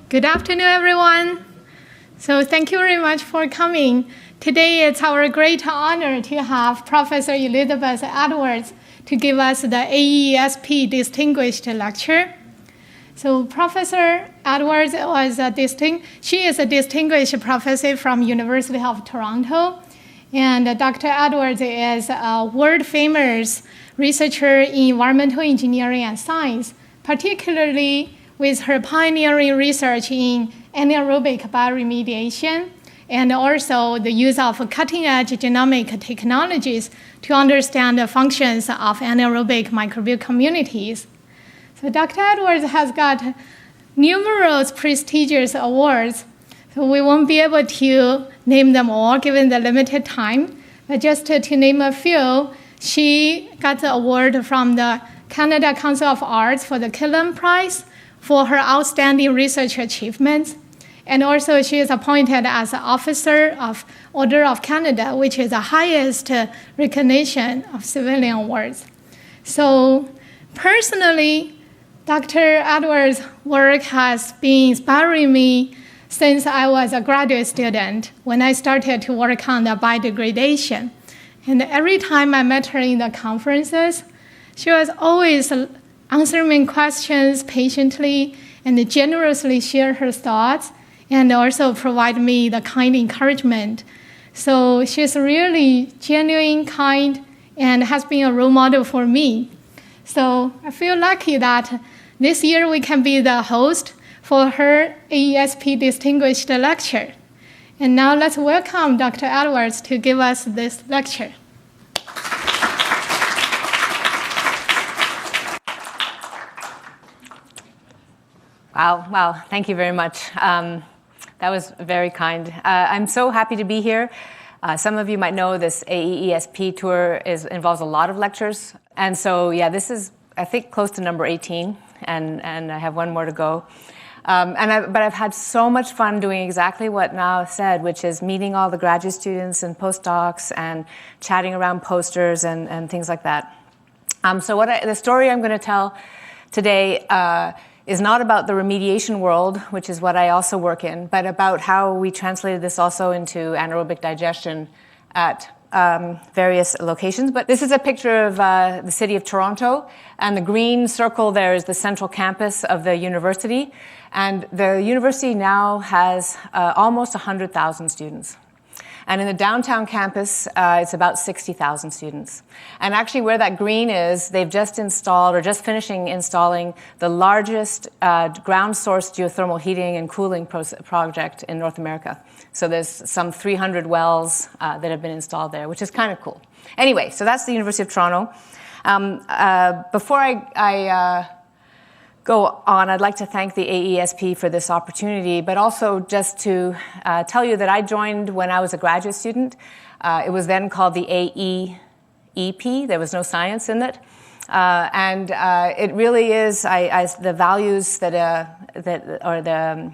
Good afternoon, everyone. So thank you very much for coming. Today it's our great honor to have Professor Elizabeth Edwards to give us the AESP Distinguished Lecture. So Professor Edwards she is a distinguished professor from University of Toronto. And Dr. Edwards is a world-famous researcher in environmental engineering and science, particularly with her pioneering research in anaerobic bioremediation and also the use of cutting-edge genomic technologies to understand the functions of anaerobic microbial communities. So Dr. Edwards has got numerous prestigious awards. So we won't be able to name them all given the limited time, but just to name a few, she got the award from the Canada Council of Arts for the Killam Prize for her outstanding research achievements. And also she is appointed as an officer of Order of Canada, which is the highest recognition of civilian awards. So personally, Dr. Edwards' work has been inspiring me since I was a graduate student when I started to work on the biodegradation. And every time I met her in the conferences, she was always answering my questions patiently and generously share her thoughts and also provide me the kind encouragement. So she's really genuine, kind, and has been a role model for me. So I feel lucky that this year we can be the host for her AESP Distinguished Lecture. And now let's welcome Dr. Edwards to give us this lecture. Wow, thank you very much. That was very kind. I'm so happy to be here. Some of you might know this AESP tour involves a lot of lectures. And so, yeah, this is, I think, close to number 18, and I have one more to go. But I've had so much fun doing exactly what Nao said, which is meeting all the graduate students and postdocs and chatting around posters and things like that. So the story I'm going to tell today is not about the remediation world, which is what I also work in, but about how we translated this also into anaerobic digestion at various locations. But this is a picture of the city of Toronto, and the green circle there is the central campus of the university. And the university now has almost 100,000 students. And in the downtown campus, it's about 60,000 students. And actually where that green is, they've just installed, or just finishing installing, the largest ground source geothermal heating and cooling project in North America. So there's some 300 wells that have been installed there, which is kind of cool. Anyway, so that's the University of Toronto. Before I go on, I'd like to thank the AESP for this opportunity, but also just to tell you that I joined when I was a graduate student. It was then called the AEEP. There was no science in it. And it really is, the values or the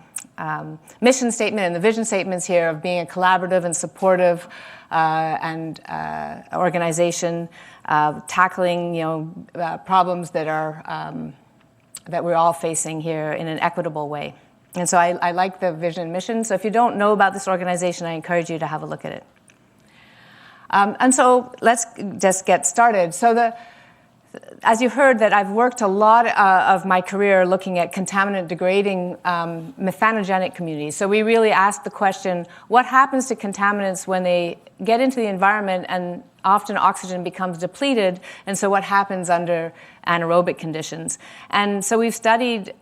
mission statement and the vision statements here of being a collaborative and supportive and organization, tackling problems that are that we're all facing here in an equitable way. And so I like the vision and mission. So if you don't know about this organization, I encourage you to have a look at it. And so let's just get started. So as you heard, that I've worked a lot of my career looking at contaminant degrading methanogenic communities. So we really asked the question, what happens to contaminants when they get into the environment and often oxygen becomes depleted, and so what happens under anaerobic conditions? And so we've studied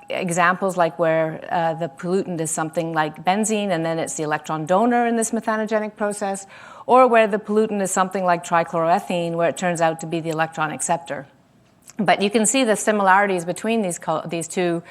examples like where the pollutant is something like benzene, and then it's the electron donor in this methanogenic process, or where the pollutant is something like trichloroethene, where it turns out to be the electron acceptor. But you can see the similarities between these two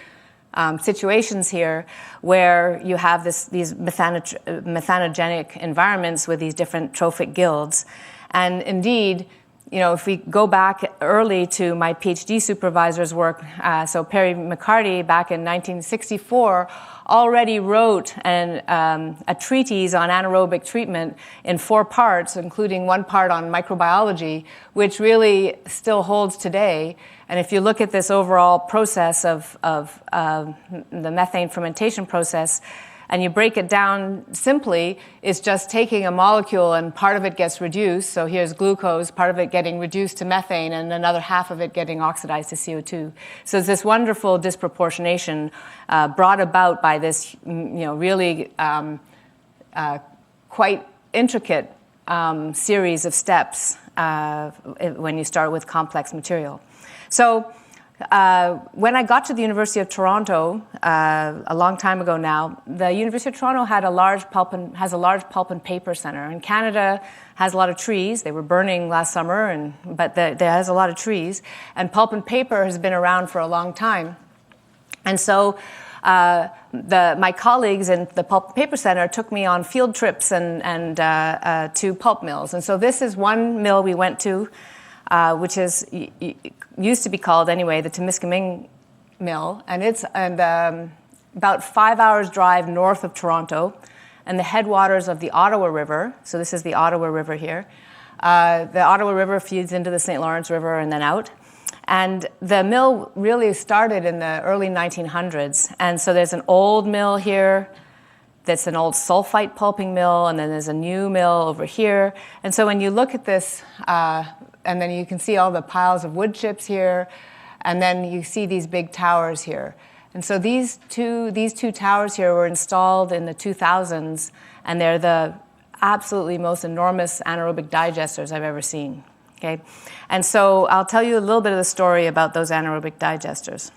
situations here, where you have these methanogenic environments with these different trophic guilds. And indeed, if we go back early to my PhD supervisor's work, so Perry McCarty back in 1964 already wrote a treatise on anaerobic treatment in 4 parts, including 1 part on microbiology, which really still holds today. And if you look at this overall process of the methane fermentation process, and you break it down simply, it's just taking a molecule and part of it gets reduced. So here's glucose, part of it getting reduced to methane, and another half of it getting oxidized to CO2. So it's this wonderful disproportionation brought about by this, really quite intricate series of steps when you start with complex material. So when I got to the University of Toronto a long time ago now, the University of Toronto has a large pulp and paper center. And Canada has a lot of trees. They were burning last summer, but there has a lot of trees. And pulp and paper has been around for a long time. And so my colleagues in the Pulp and Paper Center took me on field trips and to pulp mills. And so this is one mill we went to, which used to be called anyway the Temiskaming Mill, and it's about 5 hours drive north of Toronto, and the headwaters of the Ottawa River. So this is the Ottawa River here. The Ottawa River feeds into the St. Lawrence River and then out. And the mill really started in the early 1900s. And so there's an old mill here that's an old sulfite pulping mill, and then there's a new mill over here. And so when you look at this, and then you can see all the piles of wood chips here, and then you see these big towers here. And so these two towers here were installed in the 2000s, and they're the absolutely most enormous anaerobic digesters I've ever seen. Okay, and so I'll tell you a little bit of the story about those anaerobic digesters.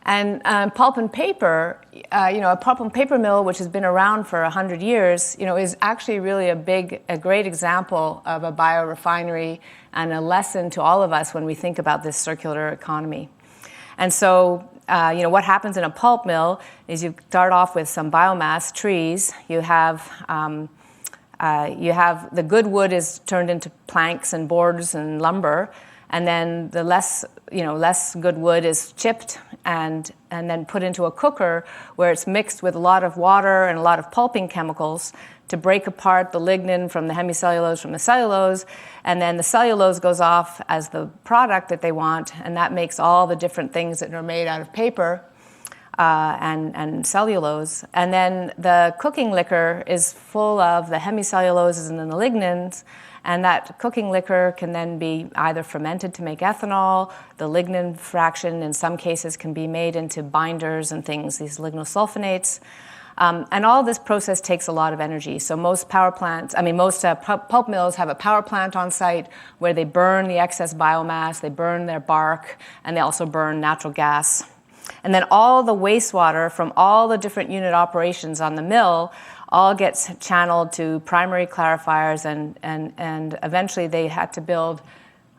And pulp and paper, a pulp and paper mill, which has been around for 100 years, is actually really a great example of a biorefinery and a lesson to all of us when we think about this circular economy. And so, what happens in a pulp mill is you start off with some biomass, trees. You have the good wood is turned into planks and boards and lumber, and then the less good wood is chipped and then put into a cooker where it's mixed with a lot of water and a lot of pulping chemicals to break apart the lignin from the hemicellulose from the cellulose, and then the cellulose goes off as the product that they want, and that makes all the different things that are made out of paper and cellulose. And then the cooking liquor is full of the hemicelluloses and the lignins, and that cooking liquor can then be either fermented to make ethanol. The lignin fraction in some cases can be made into binders and things, these lignosulfonates. And all this process takes a lot of energy. So most pulp mills have a power plant on site where they burn the excess biomass, they burn their bark, and they also burn natural gas. And then all the wastewater from all the different unit operations on the mill all gets channeled to primary clarifiers, and eventually they had to build,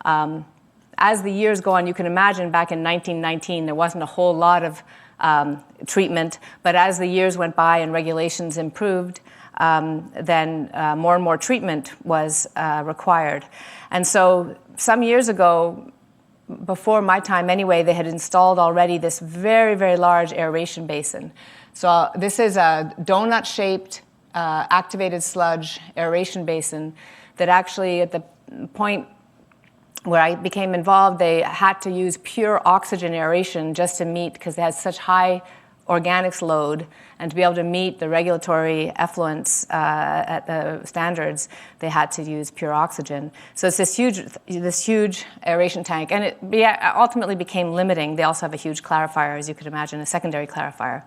as the years go on, you can imagine back in 1919 there wasn't a whole lot of treatment, but as the years went by and regulations improved, then more and more treatment was required. And so some years ago, before my time anyway, they had installed already this very, very large aeration basin. So this is a donut-shaped activated sludge aeration basin that actually at the point where I became involved, they had to use pure oxygen aeration just to meet, because they had such high organics load, and to be able to meet the regulatory effluents at the standards, they had to use pure oxygen. So it's this huge aeration tank, and it ultimately became limiting. They also have a huge clarifier, as you could imagine, a secondary clarifier.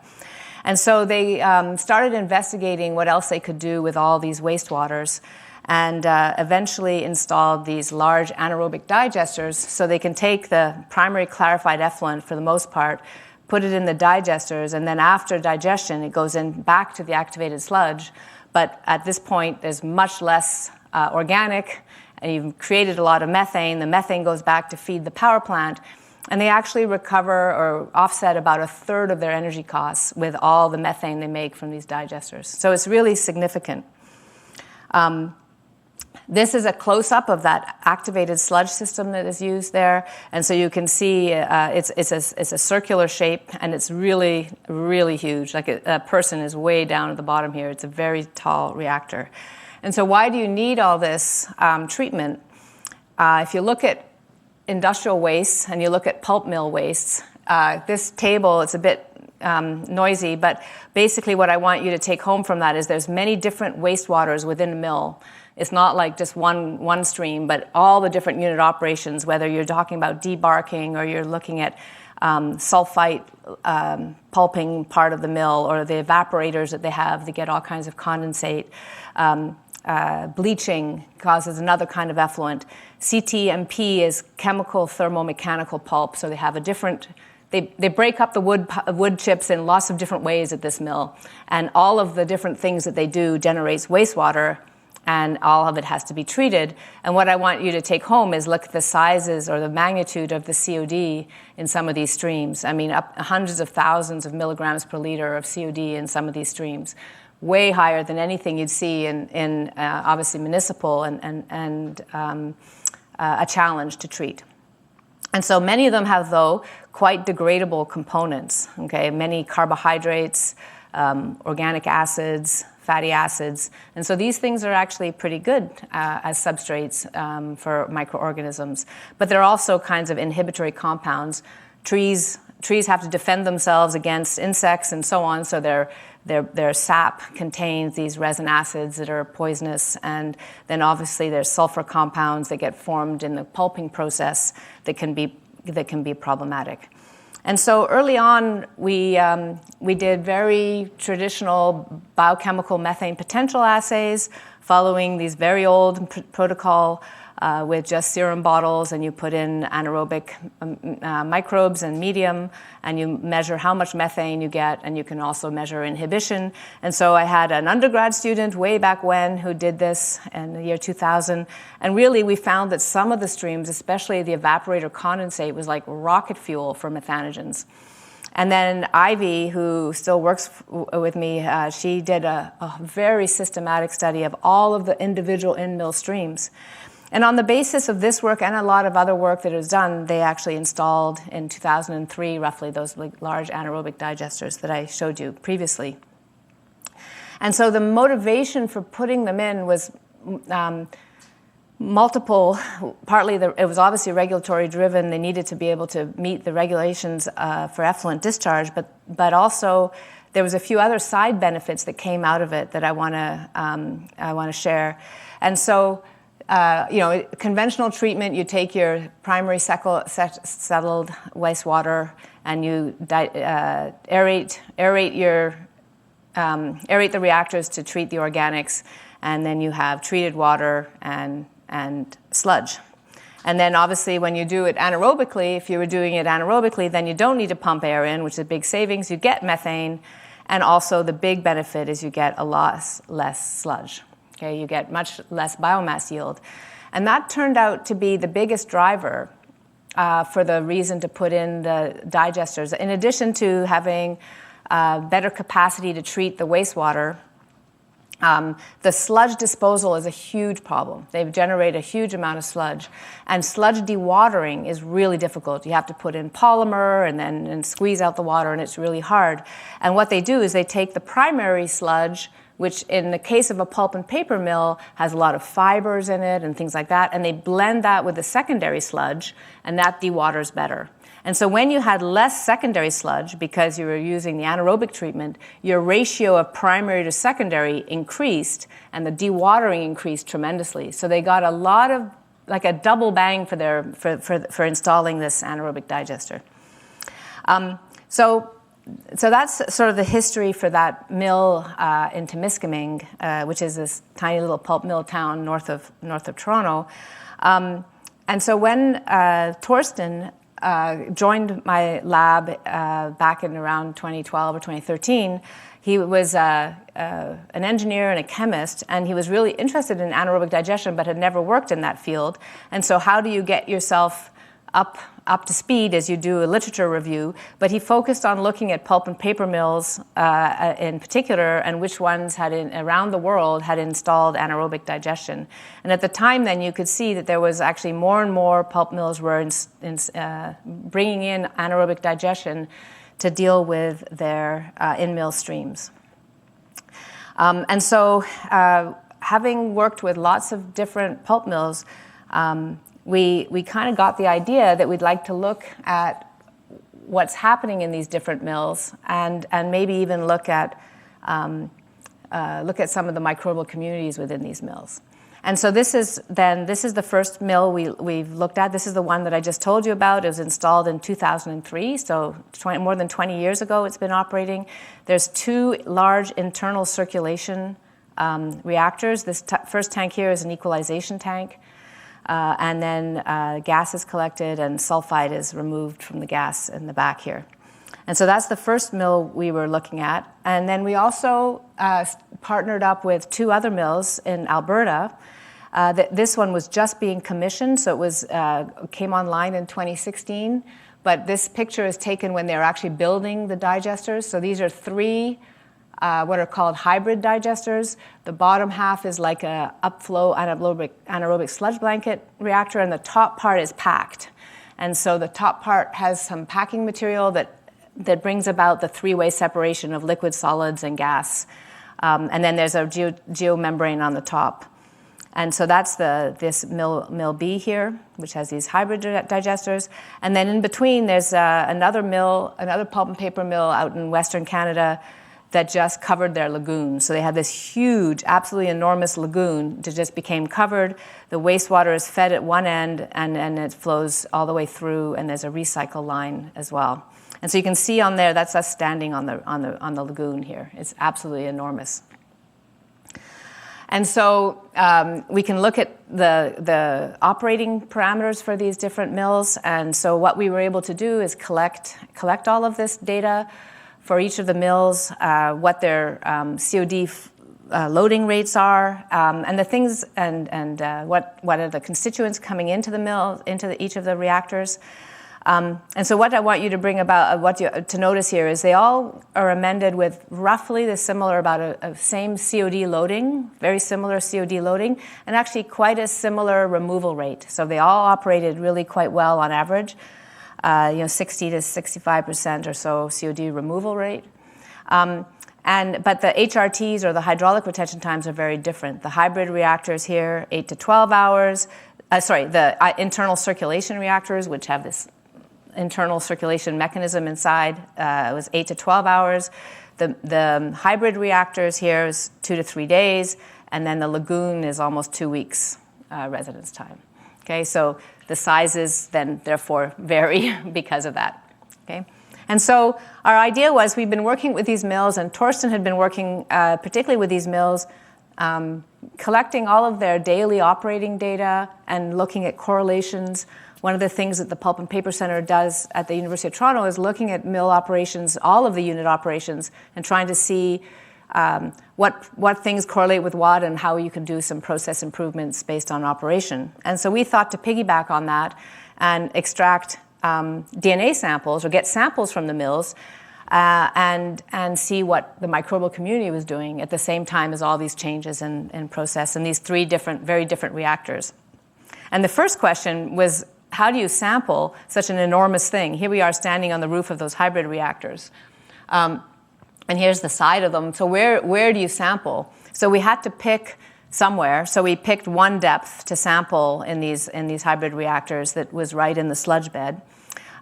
And so they started investigating what else they could do with all these wastewaters, and eventually installed these large anaerobic digesters so they can take the primary clarified effluent, for the most part, put it in the digesters, and then after digestion, it goes in back to the activated sludge. But at this point, there's much less organic, and you've created a lot of methane. The methane goes back to feed the power plant, and they actually recover or offset about a third of their energy costs with all the methane they make from these digesters. So it's really significant. This is a close-up of that activated sludge system that is used there. And so you can see it's a circular shape, and it's really, really huge. Like a person is way down at the bottom here. It's a very tall reactor. And so why do you need all this treatment? If you look at industrial wastes and you look at pulp mill wastes, this table, it's a bit noisy, but basically what I want you to take home from that is there's many different wastewaters within a mill. It's not like just one stream, but all the different unit operations, whether you're talking about debarking or you're looking at sulfite pulping part of the mill, or the evaporators that they have, they get all kinds of condensate. Bleaching causes another kind of effluent. CTMP is chemical thermomechanical pulp, so they have a different, they break up the wood chips in lots of different ways at this mill, and all of the different things that they do generates wastewater, and all of it has to be treated. And what I want you to take home is look at the sizes or the magnitude of the COD in some of these streams. I mean, up hundreds of thousands of milligrams per liter of COD in some of these streams. Way higher than anything you'd see in obviously municipal and a challenge to treat. And so many of them have, though, quite degradable components, okay? Many carbohydrates, organic acids, fatty acids. And so these things are actually pretty good as substrates for microorganisms. But there are also kinds of inhibitory compounds. Trees have to defend themselves against insects and so on, so their sap contains these resin acids that are poisonous, and then obviously there's sulfur compounds that get formed in the pulping process that can be problematic. And so early on, we did very traditional biochemical methane potential assays, following these very old protocol with just serum bottles, and you put in anaerobic microbes and medium, and you measure how much methane you get, and you can also measure inhibition. And so I had an undergrad student way back when who did this in the year 2000, and really we found that some of the streams, especially the evaporator condensate, was like rocket fuel for methanogens. And then Ivy, who still works with me, she did a very systematic study of all of the individual in-mill streams. And on the basis of this work and a lot of other work that was done, they actually installed in 2003, roughly, those large anaerobic digesters that I showed you previously. And so the motivation for putting them in was multiple. Partly, it was obviously regulatory driven. They needed to be able to meet the regulations for effluent discharge, but also there was a few other side benefits that came out of it that I want to share. And so, conventional treatment, you take your primary settled wastewater and you aerate the reactors to treat the organics, and then you have treated water and sludge. And then obviously when you do it anaerobically, if you were doing it anaerobically, then you don't need to pump air in, which is a big savings. You get methane, and also the big benefit is you get a lot less sludge. Okay, you get much less biomass yield. And that turned out to be the biggest driver for the reason to put in the digesters. In addition to having better capacity to treat the wastewater, the sludge disposal is a huge problem. They generate a huge amount of sludge. And sludge dewatering is really difficult. You have to put in polymer and squeeze out the water, and it's really hard. And what they do is they take the primary sludge, which in the case of a pulp and paper mill has a lot of fibers in it and things like that, and they blend that with the secondary sludge, and that dewaters better. And so when you had less secondary sludge, because you were using the anaerobic treatment, your ratio of primary to secondary increased, and the dewatering increased tremendously. So they got a lot of, like a double bang for installing this anaerobic digester. So that's sort of the history for that mill in Temiskaming, which is this tiny little pulp mill town north of Toronto. And so when Torsten joined my lab back in around 2012 or 2013, he was an engineer and a chemist, and he was really interested in anaerobic digestion but had never worked in that field. And so how do you get yourself up to speed as you do a literature review, but he focused on looking at pulp and paper mills in particular, and which ones around the world had installed anaerobic digestion. And at the time then, you could see that there was actually more and more pulp mills were bringing in anaerobic digestion to deal with their in-mill streams. And so having worked with lots of different pulp mills, we kind of got the idea that we'd like to look at what's happening in these different mills and maybe even look at some of the microbial communities within these mills. And so this is the first mill we've looked at. This is the one that I just told you about. It was installed in 2003, so more than 20 years ago it's been operating. There's 2 large internal circulation reactors. This first tank here is an equalization tank. And then gas is collected and sulfide is removed from the gas in the back here. And so that's the first mill we were looking at. And then we also partnered up with 2 other mills in Alberta. This one was just being commissioned, so it came online in 2016. But this picture is taken when they're actually building the digesters. So these are 3 what are called hybrid digesters. The bottom half is like a upflow anaerobic sludge blanket reactor, and the top part is packed. And so the top part has some packing material that brings about the 3-way separation of liquid, solids, and gas. And then there's a geomembrane on the top. And so that's this mill B here, which has these hybrid digesters. And then in between, there's another pulp and paper mill out in Western Canada that just covered their lagoon. So they had this huge, absolutely enormous lagoon that just became covered. The wastewater is fed at one end, and it flows all the way through, and there's a recycle line as well. And so you can see on there, that's us standing on the lagoon here. It's absolutely enormous. And so we can look at the operating parameters for these different mills. And so what we were able to do is collect all of this data for each of the mills, what their COD loading rates are, and the things, and what are the constituents coming into the mill, each of the reactors. And so what I want you to bring about, to notice here is they all are amended with roughly the similar, about a same COD loading, very similar COD loading, and actually quite a similar removal rate. So they all operated really quite well on average, 60 to 65% or so COD removal rate. But the HRTs, or the hydraulic retention times, are very different. The hybrid reactors here, 8 to 12 hours. The internal circulation reactors, which have this internal circulation mechanism inside, was 8 to 12 hours. The hybrid reactors here is 2 to 3 days, and then the lagoon is almost 2 weeks residence time. Okay, so the sizes then therefore vary because of that. Okay, and so our idea was, we've been working with these mills, and Torsten had been working particularly with these mills, collecting all of their daily operating data and looking at correlations. One of the things that the Pulp and Paper Center does at the University of Toronto is looking at mill operations, all of the unit operations, and trying to see what things correlate with what, and how you can do some process improvements based on operation. And so we thought to piggyback on that and extract DNA samples, or get samples from the mills, and see what the microbial community was doing at the same time as all these changes in process in these 3 very different reactors. And the first question was, how do you sample such an enormous thing? Here we are standing on the roof of those hybrid reactors. And here's the side of them. So where do you sample? So we had to pick somewhere. So we picked one depth to sample in these hybrid reactors that was right in the sludge bed.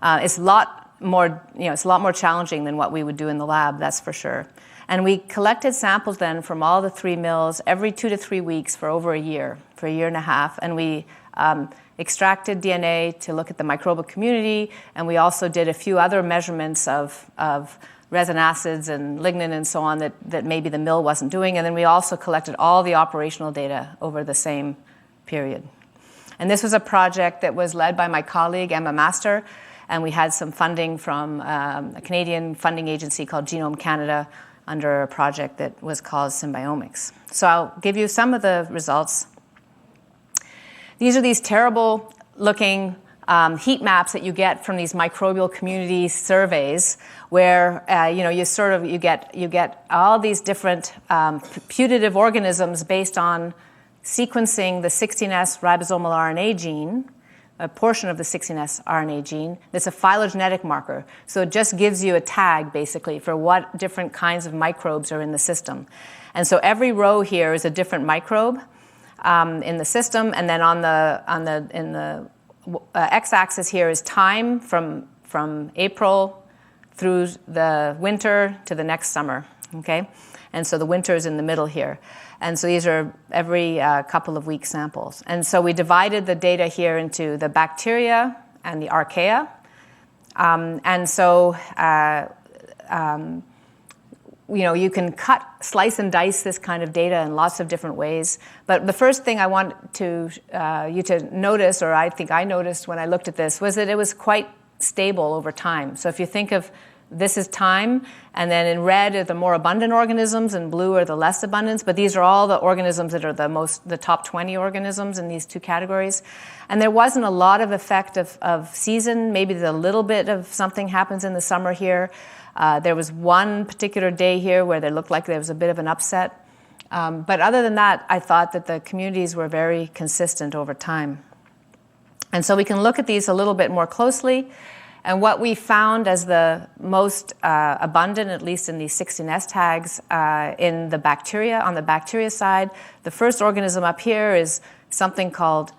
It's a lot more challenging than what we would do in the lab, that's for sure. And we collected samples then from all the 3 mills every 2 to 3 weeks for over a year and a half. And we extracted DNA to look at the microbial community, and we also did a few other measurements of resin acids and lignin and so on that maybe the mill wasn't doing. And then we also collected all the operational data over the same period. And this was a project that was led by my colleague, Emma Master, and we had some funding from a Canadian funding agency called Genome Canada under a project that was called Symbiomics. So I'll give you some of the results. These are these terrible looking heat maps that you get from these microbial community surveys, where you get all these different putative organisms based on sequencing the 16S ribosomal RNA gene, a portion of the 16S RNA gene. It's a phylogenetic marker, so it just gives you a tag basically for what different kinds of microbes are in the system. And so every row here is a different microbe in the system, and then in the x-axis here is time from April through the winter to the next summer, okay? And so the winter is in the middle here. And so these are every couple of week samples. And so we divided the data here into the bacteria and the archaea. And so you can slice and dice this kind of data in lots of different ways. But the first thing I want you to notice, or I think I noticed when I looked at this, was that it was quite stable over time. So if you think of this is time, and then in red are the more abundant organisms, and blue are the less abundant. But these are all the organisms that are the top 20 organisms in these two categories. And there wasn't a lot of effect of season. Maybe a little bit of something happens in the summer here. There was one particular day here where there looked like there was a bit of an upset. But other than that, I thought that the communities were very consistent over time. And so we can look at these a little bit more closely. And what we found as the most abundant, at least in these 16S tags, in the bacteria, on the bacteria side, the first organism up here is something called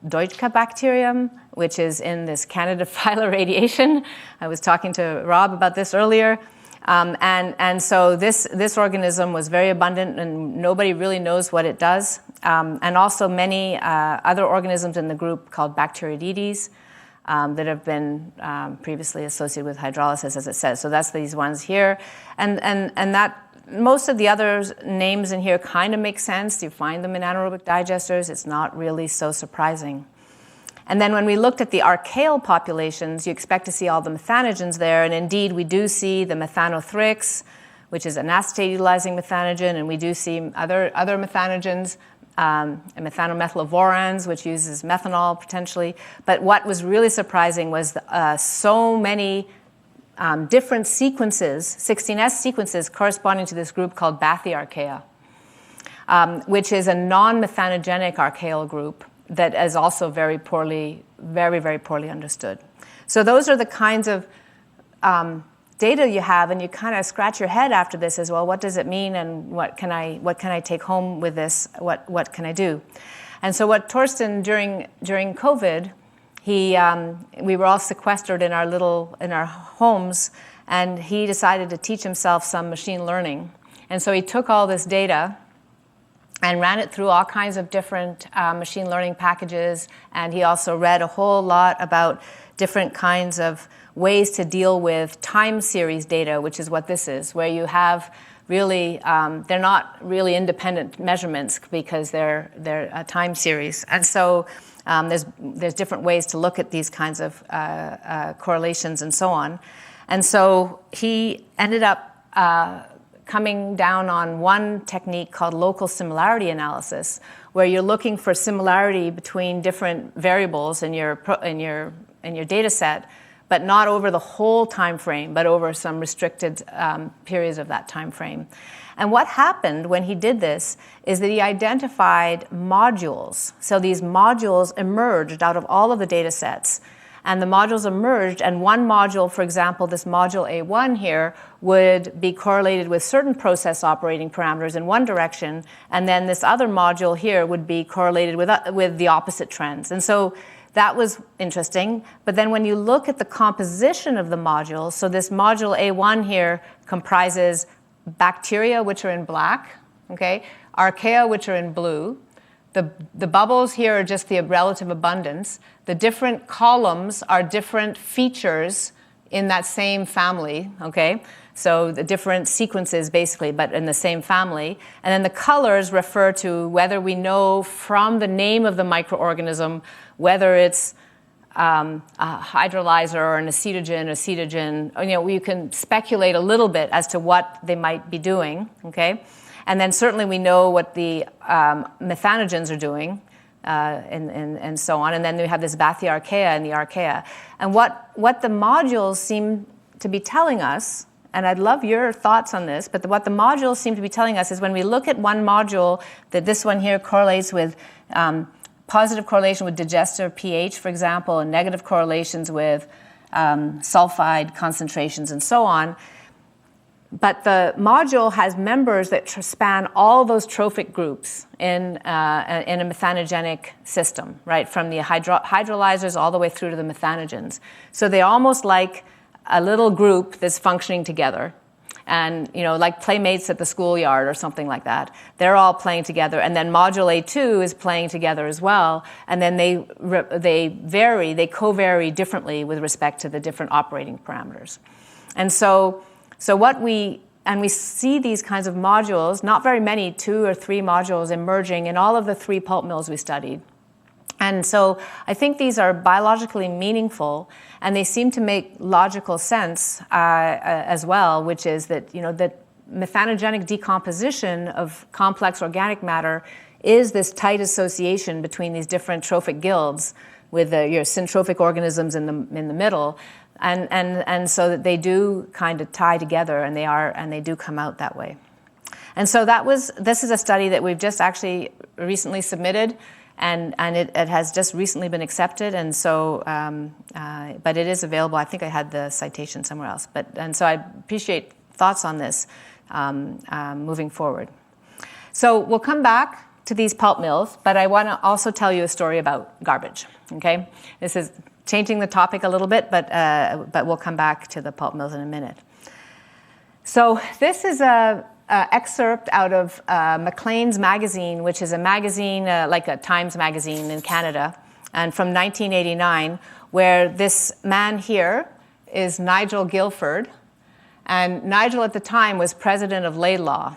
Deutsche bacterium, which is in this Candida phyla radiation. I was talking to Rob about this earlier. And so this organism was very abundant, and nobody really knows what it does. And also many other organisms in the group called Bacteroidetes that have been previously associated with hydrolysis, as it says. So that's these ones here. And that most of the other names in here kind of make sense. You find them in anaerobic digesters. It's not really so surprising. And then when we looked at the archaeal populations, you expect to see all the methanogens there. And indeed, we do see the methanothrix, which is an acetate-utilizing methanogen, and we do see other methanogens, methanomethylvorans, which uses methanol potentially. But what was really surprising was so many different sequences, 16S sequences, corresponding to this group called Bathyarchaea, which is a non-methanogenic archaeal group that is also very, very poorly understood. So those are the kinds of data you have, and you kind of scratch your head after this as well. What does it mean, and what can I take home with this? What can I do? And so what Torsten during COVID, we were all sequestered in our homes, and he decided to teach himself some machine learning. And so he took all this data and ran it through all kinds of different machine learning packages. And he also read a whole lot about different kinds of ways to deal with time series data, which is what this is, where you have really, they're not really independent measurements because they're a time series. And so there's different ways to look at these kinds of correlations and so on. And so he ended up coming down on one technique called local similarity analysis, where you're looking for similarity between different variables in your data set, but not over the whole time frame, but over some restricted periods of that time frame. And what happened when he did this is that he identified modules. So these modules emerged out of all of the data sets. And the modules emerged, and one module, for example, this module A1 here, would be correlated with certain process operating parameters in one direction, and then this other module here would be correlated with the opposite trends. And so that was interesting. But then when you look at the composition of the modules, so this module A1 here comprises bacteria, which are in black, okay, archaea, which are in blue. The bubbles here are just the relative abundance. The different columns are different features in that same family, okay? So the different sequences, basically, but in the same family. And then the colors refer to whether we know from the name of the microorganism whether it's a hydrolyzer or an acetogen. You can speculate a little bit as to what they might be doing, okay? And then certainly we know what the methanogens are doing, and so on. And then we have this bathyarchaea and the archaea. And what the modules seem to be telling us, and I'd love your thoughts on this, but what the modules seem to be telling us is when we look at one module, that this one here correlates with positive correlation with digestive pH, for example, and negative correlations with sulfide concentrations and so on. But the module has members that span all those trophic groups in a methanogenic system, right, from the hydrolyzers all the way through to the methanogens. So they're almost like a little group that's functioning together. And, like playmates at the schoolyard or something like that. They're all playing together. And then module A2 is playing together as well. And then they co-vary differently with respect to the different operating parameters. And so we see these kinds of modules, not very many, 2 or 3 modules emerging in all of the 3 pulp mills we studied. And so I think these are biologically meaningful, and they seem to make logical sense as well, which is that, that methanogenic decomposition of complex organic matter is this tight association between these different trophic guilds with your syntrophic organisms in the middle. And so that they do kind of tie together, and they do come out that way. And so this is a study that we've just actually recently submitted, and it has just recently been accepted, and so but it is available. I think I had the citation somewhere else, and so I appreciate thoughts on this moving forward. So we'll come back to these pulp mills, but I want to also tell you a story about garbage. Okay, this is changing the topic a little bit, but we'll come back to the pulp mills in a minute. So this is a excerpt out of Maclean's magazine, which is a magazine like a Times magazine in Canada, and from 1989, where this man here is Nigel Guilford, and Nigel at the time was president of Laidlaw.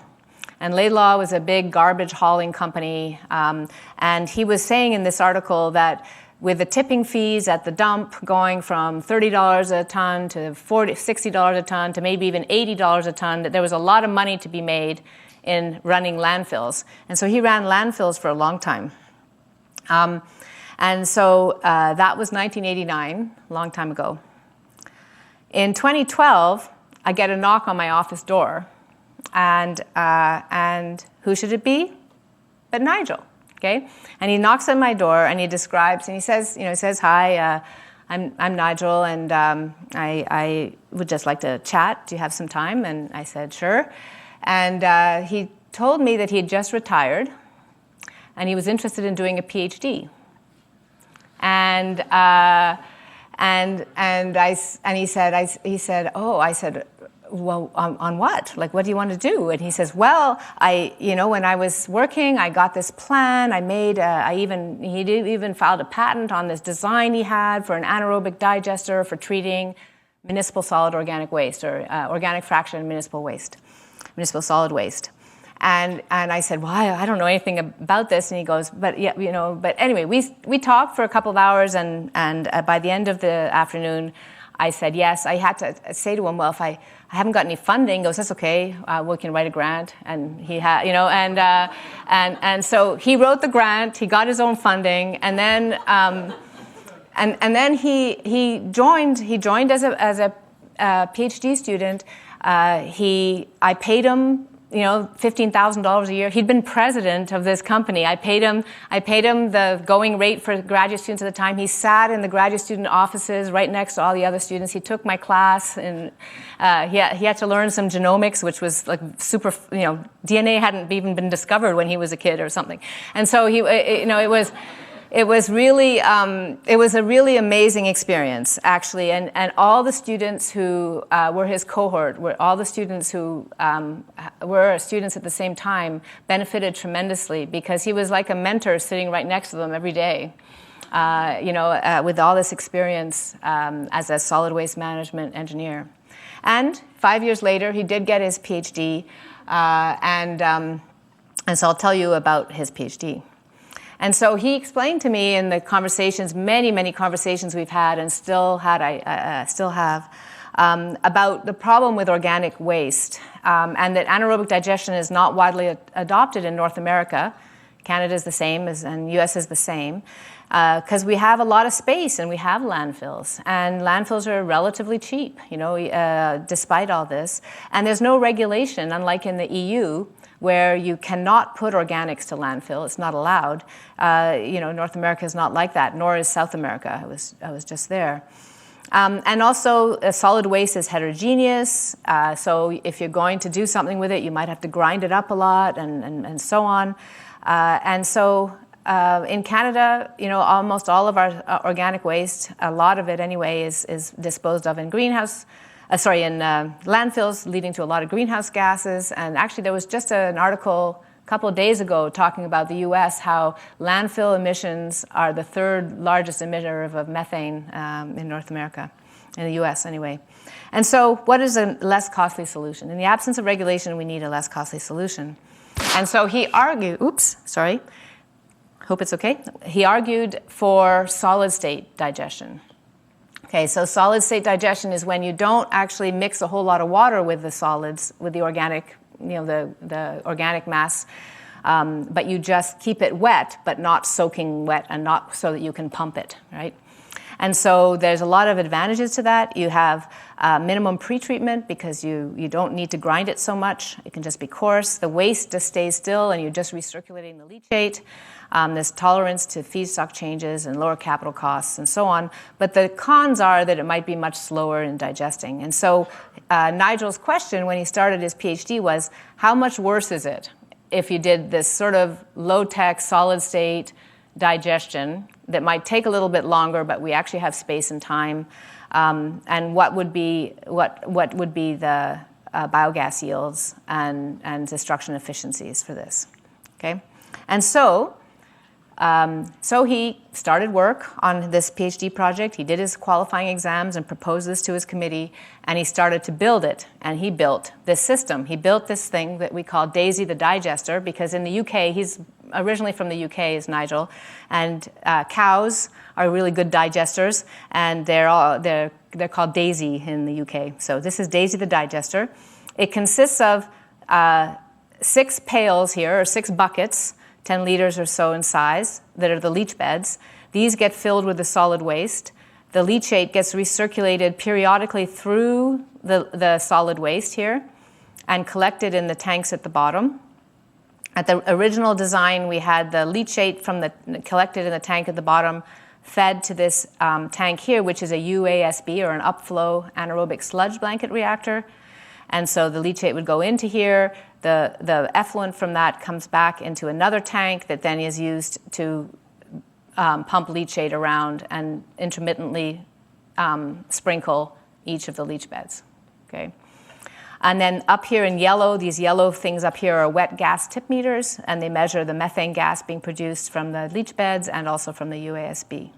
And Laidlaw was a big garbage hauling company, and he was saying in this article that with the tipping fees at the dump going from $30 a ton to $60 a ton to maybe even $80 a ton, that there was a lot of money to be made in running landfills. And so he ran landfills for a long time. And so that was 1989, a long time ago. In 2012, I get a knock on my office door. And who should it be but Nigel? Okay, and he knocks on my door and he describes, and he says, "Hi, I'm Nigel, and I would just like to chat. Do you have some time?" And I said, "Sure." And he told me that he had just retired, and he was interested in doing a PhD. And he said, "Oh," I said, "Well, on what? Like, what do you want to do?" And he says, "Well, when I was working, I got this plan. He even filed a patent on this design he had for an anaerobic digester for treating municipal solid organic waste, or organic fraction municipal solid waste." And I said, "Well, I don't know anything about this." And he goes, "But yeah, but anyway, we talked for a couple of hours, and by the end of the afternoon, I said yes." I had to say to him, "Well, if I haven't got any funding," he goes, "That's okay. We can write a grant." And he had, and so he wrote the grant. He got his own funding, and then and then he joined as a PhD student. I paid him $15,000 a year. He'd been president of this company. I paid him the going rate for graduate students at the time. He sat in the graduate student offices right next to all the other students. He took my class, and he had to learn some genomics, which was like super. DNA hadn't even been discovered when he was a kid or something. And so it was a really amazing experience, actually, and all the students who were his cohort, all the students who were students at the same time, benefited tremendously, because he was like a mentor sitting right next to them every day, with all this experience as a solid waste management engineer. And 5 years later, he did get his PhD, and so I'll tell you about his PhD. And so he explained to me in the conversations, many conversations we've had and still have, about the problem with organic waste, and that anaerobic digestion is not widely adopted in North America. Canada is the same, and US is the same, because we have a lot of space and we have landfills. And landfills are relatively cheap, despite all this. And there's no regulation, unlike in the EU, where you cannot put organics to landfill. It's not allowed. North America is not like that, nor is South America. I was just there. And also, solid waste is heterogeneous. So if you're going to do something with it, you might have to grind it up a lot and so on. And so in Canada, almost all of our organic waste, a lot of it anyway, is disposed of in landfills, leading to a lot of greenhouse gases. And actually, there was just an article a couple of days ago talking about the U.S., how landfill emissions are the third largest emitter of methane in North America, in the U.S. anyway. And so what is a less costly solution? In the absence of regulation, we need a less costly solution. And so he argued, hope it's okay. He argued for solid-state digestion. Okay, so solid-state digestion is when you don't actually mix a whole lot of water with the solids, with the organic, the organic mass, but you just keep it wet, but not soaking wet, and not so that you can pump it, right? And so there's a lot of advantages to that. You have minimum pretreatment because you don't need to grind it so much. It can just be coarse. The waste just stays still, and you're just recirculating the leachate. There's tolerance to feedstock changes and lower capital costs and so on. But the cons are that it might be much slower in digesting. And so Nigel's question when he started his PhD was, how much worse is it if you did this sort of low-tech, solid-state digestion that might take a little bit longer, but we actually have space and time, and what would be the biogas yields and destruction efficiencies for this? Okay, and so he started work on this PhD project. He did his qualifying exams and proposed this to his committee, and he started to build it. And he built this system. He built this thing that we call Daisy the digester, because in the UK, he's originally from the UK, is Nigel, and cows are really good digesters, and they're called Daisy in the UK. So this is Daisy the digester. It consists of 6 pails here, or 6 buckets, 10 liters or so in size, that are the leach beds. These get filled with the solid waste. The leachate gets recirculated periodically through the solid waste here and collected in the tanks at the bottom. At the original design, we had the leachate collected in the tank at the bottom fed to this tank here, which is a UASB, or an upflow anaerobic sludge blanket reactor. And so the leachate would go into here. The effluent from that comes back into another tank that then is used to pump leachate around and intermittently sprinkle each of the leach beds. Okay. And then up here in yellow, these yellow things up here are wet gas tip meters, and they measure the methane gas being produced from the leach beds and also from the UASB.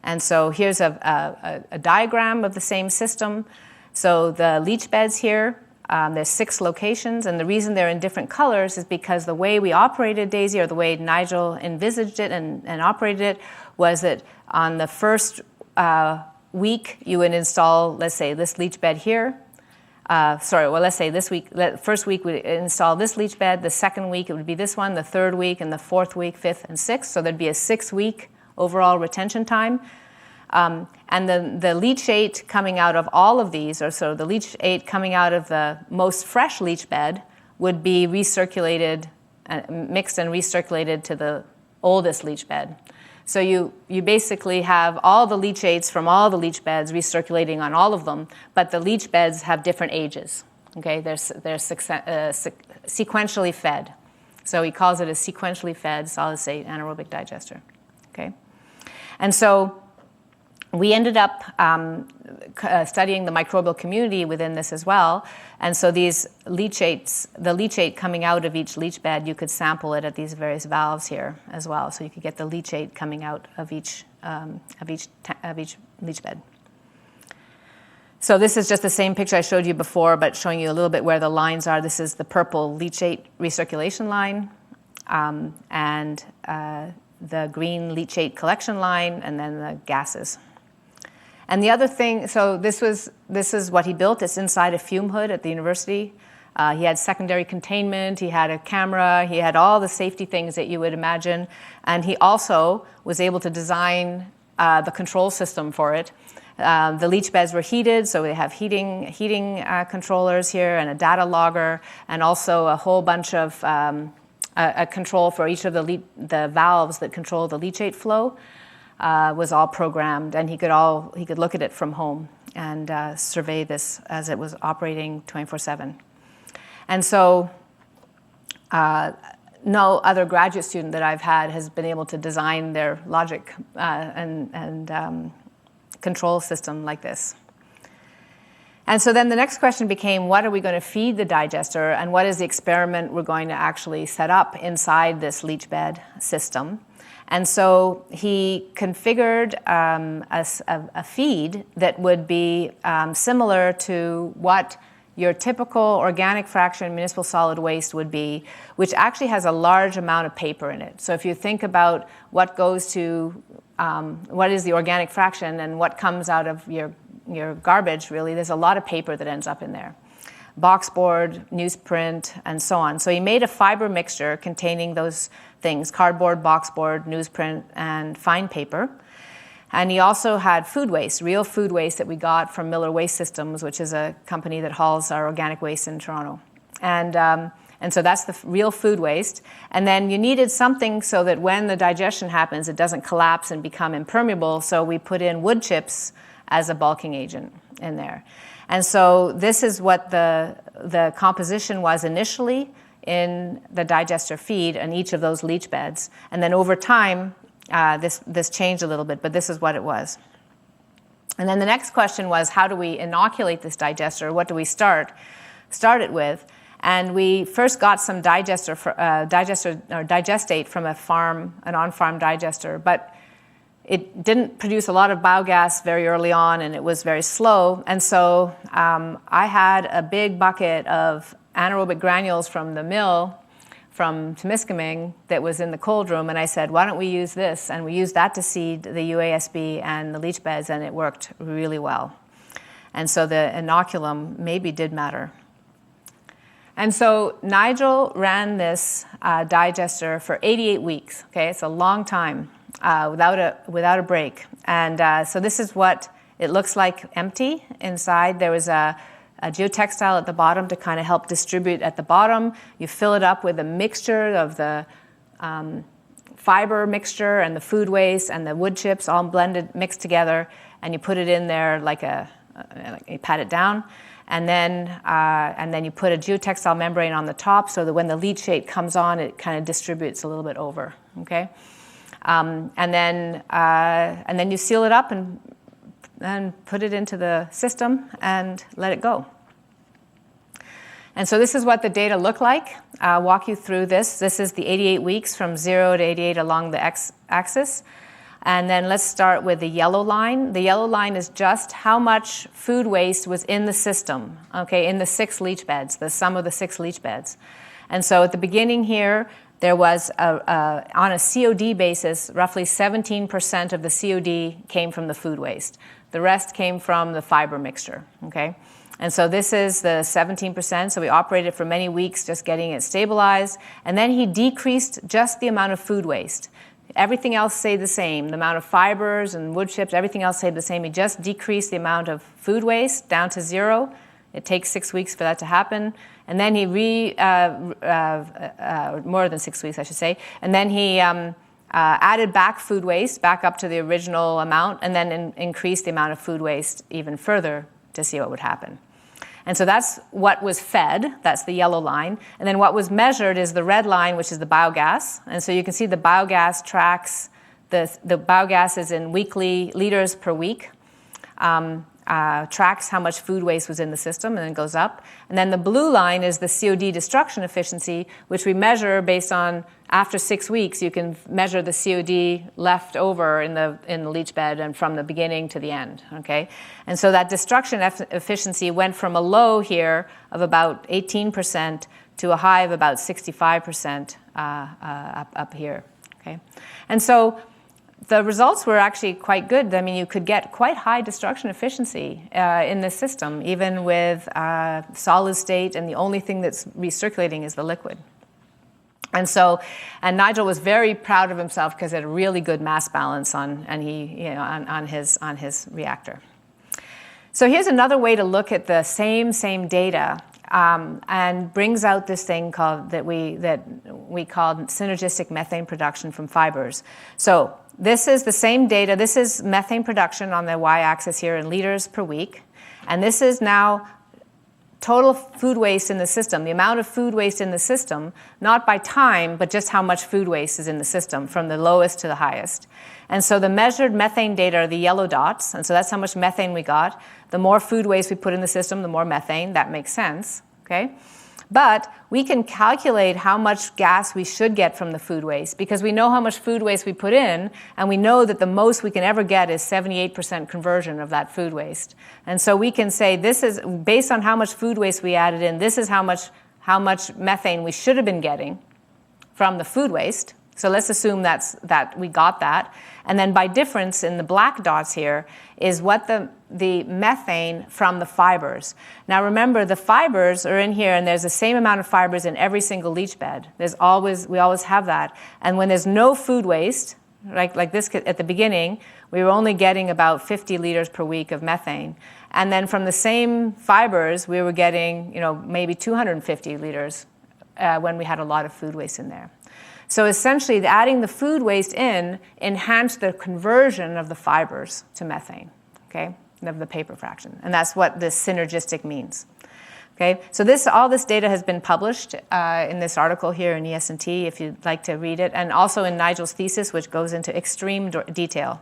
And so here's a diagram of the same system. So the leach beds here, there's 6 locations, and the reason they're in different colors is because the way we operated Daisy, or the way Nigel envisaged it and operated it, was that on the first week you would install, let's say, this leach bed here. Let's say this week, first week we install this leach bed, the second week it would be this one, the third week, and the fourth week, fifth, and sixth. So there'd be a 6-week overall retention time. And the leachate coming out of all of these, or so the leachate coming out of the most fresh leach bed, would be recirculated, mixed and recirculated to the oldest leach bed. So you basically have all the leachates from all the leach beds recirculating on all of them, but the leach beds have different ages. Okay, they're sequentially fed. So he calls it a sequentially fed solid-state anaerobic digester. Okay, and so we ended up studying the microbial community within this as well. And so these leachates, the leachate coming out of each leach bed, you could sample it at these various valves here as well. So you could get the leachate coming out of each leach bed. So this is just the same picture I showed you before, but showing you a little bit where the lines are. This is the purple leachate recirculation line, and the green leachate collection line, and then the gases. And the other thing, so this is what he built. It's inside a fume hood at the university. He had secondary containment, he had a camera, he had all the safety things that you would imagine. And he also was able to design the control system for it. The leach beds were heated, so we have heating controllers here and a data logger, and also a whole bunch of a control for each of the valves that control the leachate flow was all programmed, and he could look at it from home and survey this as it was operating 24/7. And so no other graduate student that I've had has been able to design their logic and control system like this. And so then the next question became, what are we going to feed the digester, and what is the experiment we're going to actually set up inside this leach bed system? And so he configured a feed that would be similar to what your typical organic fraction municipal solid waste would be, which actually has a large amount of paper in it. So if you think about what goes to, what is the organic fraction and what comes out of your garbage, really, there's a lot of paper that ends up in there. Boxboard, newsprint, and so on. So he made a fiber mixture containing those things: cardboard, boxboard, newsprint, and fine paper. And he also had food waste, real food waste that we got from Miller Waste Systems, which is a company that hauls our organic waste in Toronto. And so that's the real food waste. And then you needed something so that when the digestion happens, it doesn't collapse and become impermeable. So we put in wood chips as a bulking agent in there. And so this is what the composition was initially in the digester feed in each of those leach beds. And then over time, this changed a little bit, but this is what it was. And then the next question was, how do we inoculate this digester? What do we start it with? And we first got some digestate from a farm, an on-farm digester, but it didn't produce a lot of biogas very early on, and it was very slow. And so I had a big bucket of anaerobic granules from the mill from Temiskaming that was in the cold room, and I said, why don't we use this? And we used that to seed the UASB and the leach beds, and it worked really well. And so the inoculum maybe did matter. And so Nigel ran this digester for 88 weeks. Okay, it's a long time without a break. And so this is what it looks like empty inside. There was a geotextile at the bottom to kind of help distribute at the bottom. You fill it up with a mixture of the fiber mixture and the food waste and the wood chips all blended, mixed together, and you put it in there like you pat it down. And then you put a geotextile membrane on the top so that when the leachate comes on, it kind of distributes a little bit over, okay? And then you seal it up and put it into the system and let it go. And so this is what the data look like. I'll walk you through this. This is the 88 weeks from 0 to 88 along the x-axis. And then let's start with the yellow line. The yellow line is just how much food waste was in the system, okay, in the 6 leach beds, the sum of the 6 leach beds. And so at the beginning here, there was, on a COD basis, roughly 17% of the COD came from the food waste. The rest came from the fiber mixture, okay? And so this is the 17%, so we operated for many weeks just getting it stabilized. And then he decreased just the amount of food waste. Everything else stayed the same. The amount of fibers and wood chips, everything else stayed the same. He just decreased the amount of food waste down to 0. It takes 6 weeks for that to happen. And then he more than 6 weeks, I should say. And then he added back food waste back up to the original amount, and then increased the amount of food waste even further to see what would happen. And so that's what was fed, that's the yellow line. And then what was measured is the red line, which is the biogas. And so you can see the biogas tracks, the biogas is in weekly liters per week, tracks how much food waste was in the system, and then goes up. And then the blue line is the COD destruction efficiency, which we measure based on, after 6 weeks, you can measure the COD left over in the leach bed and from the beginning to the end, okay? And so that destruction efficiency went from a low here of about 18% to a high of about 65% up here, okay? And so the results were actually quite good. I mean, you could get quite high destruction efficiency in this system, even with solid state, and the only thing that's recirculating is the liquid. And Nigel was very proud of himself because he had a really good mass balance on his reactor. So here's another way to look at the same data, and brings out this thing that we called synergistic methane production from fibers. So this is the same data. This is methane production on the y-axis here in liters per week, and this is now total food waste in the system, the amount of food waste in the system, not by time, but just how much food waste is in the system from the lowest to the highest. And so the measured methane data are the yellow dots, and so that's how much methane we got. The more food waste we put in the system, the more methane. That makes sense, okay? But we can calculate how much gas we should get from the food waste because we know how much food waste we put in, and we know that the most we can ever get is 78% conversion of that food waste. And so we can say this is, based on how much food waste we added in, this is how much methane we should have been getting from the food waste. So let's assume that we got that. And then by difference in the black dots here is what the methane from the fibers. Now remember, the fibers are in here, and there's the same amount of fibers in every single leach bed. We always have that. And when there's no food waste, like this at the beginning, we were only getting about 50 liters per week of methane. And then from the same fibers, we were getting maybe 250 liters when we had a lot of food waste in there. So essentially, adding the food waste in enhanced the conversion of the fibers to methane, okay, of the paper fraction. And that's what this synergistic means. Okay, so all this data has been published in this article here in ES&T, if you'd like to read it, and also in Nigel's thesis, which goes into extreme detail.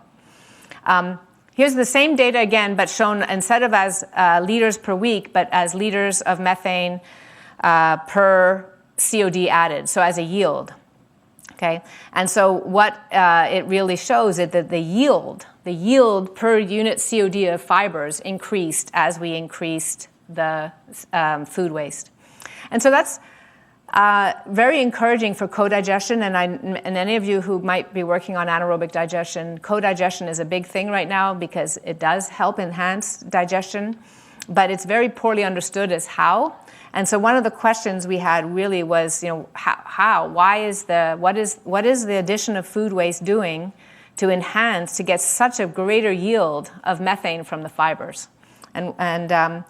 Here's the same data again, but shown instead of as liters per week, but as liters of methane per COD added, so as a yield. Okay, and so what it really shows is that the yield per unit COD of fibers increased as we increased the food waste. And so that's very encouraging for co-digestion, and any of you who might be working on anaerobic digestion, co-digestion is a big thing right now because it does help enhance digestion, but it's very poorly understood as how. And so one of the questions we had really was, what is the addition of food waste doing to get such a greater yield of methane from the fibers? And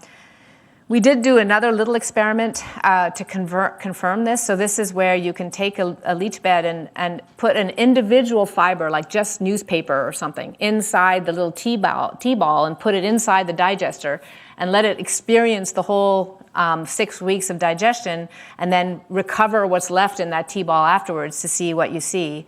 we did do another little experiment to confirm this. So this is where you can take a leach bed and put an individual fiber, like just newspaper or something, inside the little T-ball and put it inside the digester and let it experience the whole 6 weeks of digestion, and then recover what's left in that T-ball afterwards to see what you see.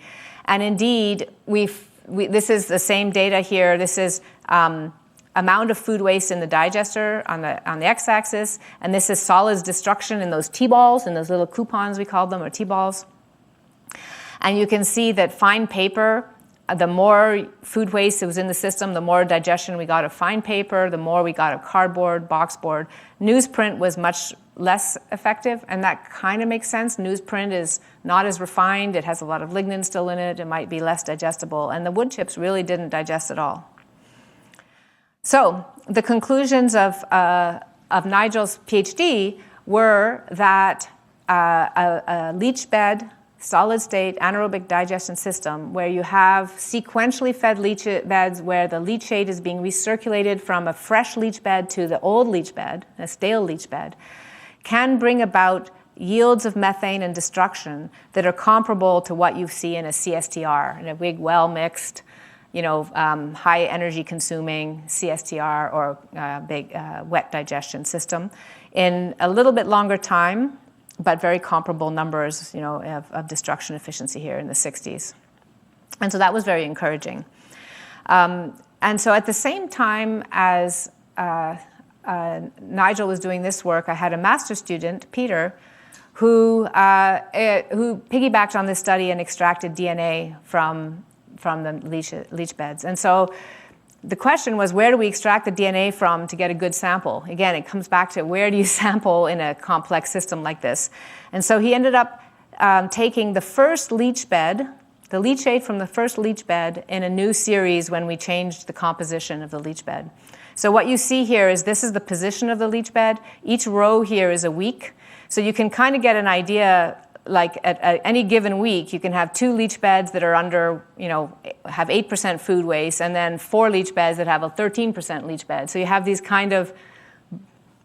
And indeed, this is the same data here. This is amount of food waste in the digester on the x-axis, and this is solids destruction in those T-balls, in those little coupons we called them, or T-balls. And you can see that fine paper, the more food waste that was in the system, the more digestion we got of fine paper, the more we got of cardboard, boxboard. Newsprint was much less effective, and that kind of makes sense. Newsprint is not as refined. It has a lot of lignin still in it. It might be less digestible. And the wood chips really didn't digest at all. So the conclusions of Nigel's PhD were that a leach bed, solid state anaerobic digestion system where you have sequentially fed leach beds where the leachate is being recirculated from a fresh leach bed to the old leach bed, a stale leach bed, can bring about yields of methane and destruction that are comparable to what you see in a CSTR, in a big well-mixed, high energy consuming CSTR or big wet digestion system in a little bit longer time, but very comparable numbers, of destruction efficiency here in the 60s. And so that was very encouraging. And so at the same time as Nigel was doing this work, I had a master's student, Peter, who piggybacked on this study and extracted DNA from the leach beds. And so the question was, where do we extract the DNA from to get a good sample? Again, it comes back to where do you sample in a complex system like this? And so he ended up taking the first leach bed the leachate from the first leach bed in a new series when we changed the composition of the leach bed. So what you see here is this is the position of the leach bed. Each row here is a week. So you can kind of get an idea, like at any given week, you can have 2 leach beds that are under, have 8% food waste, and then 4 leach beds that have a 13% leach bed. So you have these kind of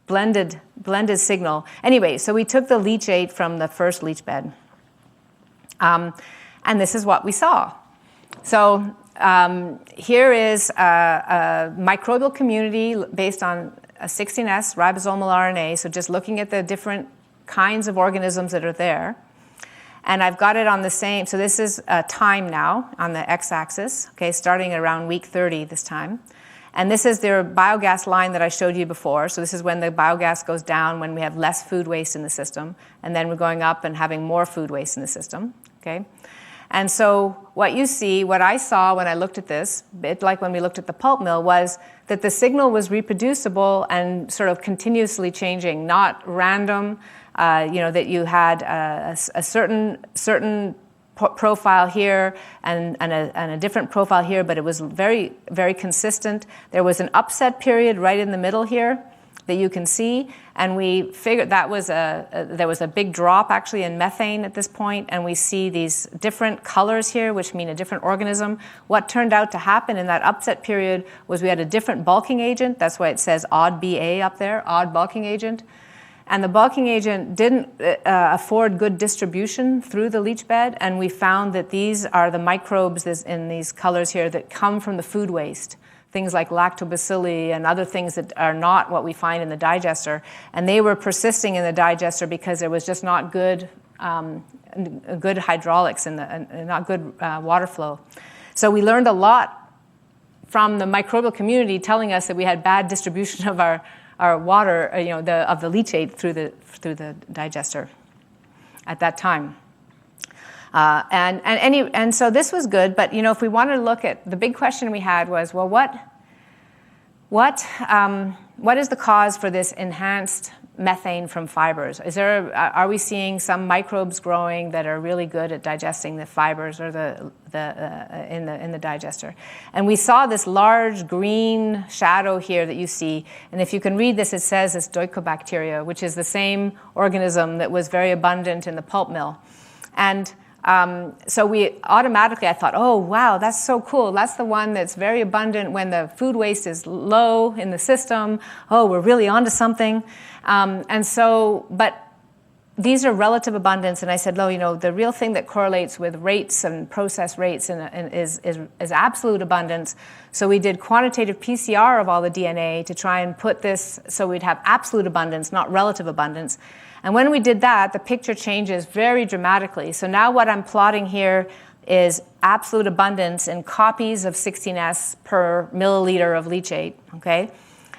blended signal. Anyway, so we took the leachate from the first leach bed. And this is what we saw. So here is a microbial community based on a 16S ribosomal RNA, so just looking at the different kinds of organisms that are there. And I've got it on the same, so this is time now on the x-axis, okay, starting around week 30 this time. And this is their biogas line that I showed you before. So this is when the biogas goes down, when we have less food waste in the system. And then we're going up and having more food waste in the system, okay? And so what you see, what I saw when I looked at this, a bit like when we looked at the pulp mill, was that the signal was reproducible and sort of continuously changing, not random, that you had a certain profile here and a different profile here, but it was very, very consistent. There was an upset period right in the middle here that you can see, and we figured that was there was a big drop actually in methane at this point, and we see these different colors here, which mean a different organism. What turned out to happen in that upset period was we had a different bulking agent. That's why it says odd BA up there, odd bulking agent. And the bulking agent didn't afford good distribution through the leach bed, and we found that these are the microbes in these colors here that come from the food waste, things like lactobacilli and other things that are not what we find in the digester. And they were persisting in the digester because there was just not good hydraulics and not good water flow. So we learned a lot from the microbial community telling us that we had bad distribution of our water, of the leachate through the digester at that time. And so this was good, but if we wanted to look at the big question we had was, well, what is the cause for this enhanced methane from fibers? Are we seeing some microbes growing that are really good at digesting the fibers or in the digester? And we saw this large green shadow here that you see, and if you can read this, it says it's Deucobacteria, which is the same organism that was very abundant in the pulp mill. And so I thought, oh, wow, that's so cool. That's the one that's very abundant when the food waste is low in the system. Oh, we're really onto something. But these are relative abundance. And I said, no, the real thing that correlates with rates and process rates is absolute abundance. So we did quantitative PCR of all the DNA to try and put this so we'd have absolute abundance, not relative abundance. And when we did that, the picture changes very dramatically. So now what I'm plotting here is absolute abundance in copies of 16S per milliliter of leachate, okay?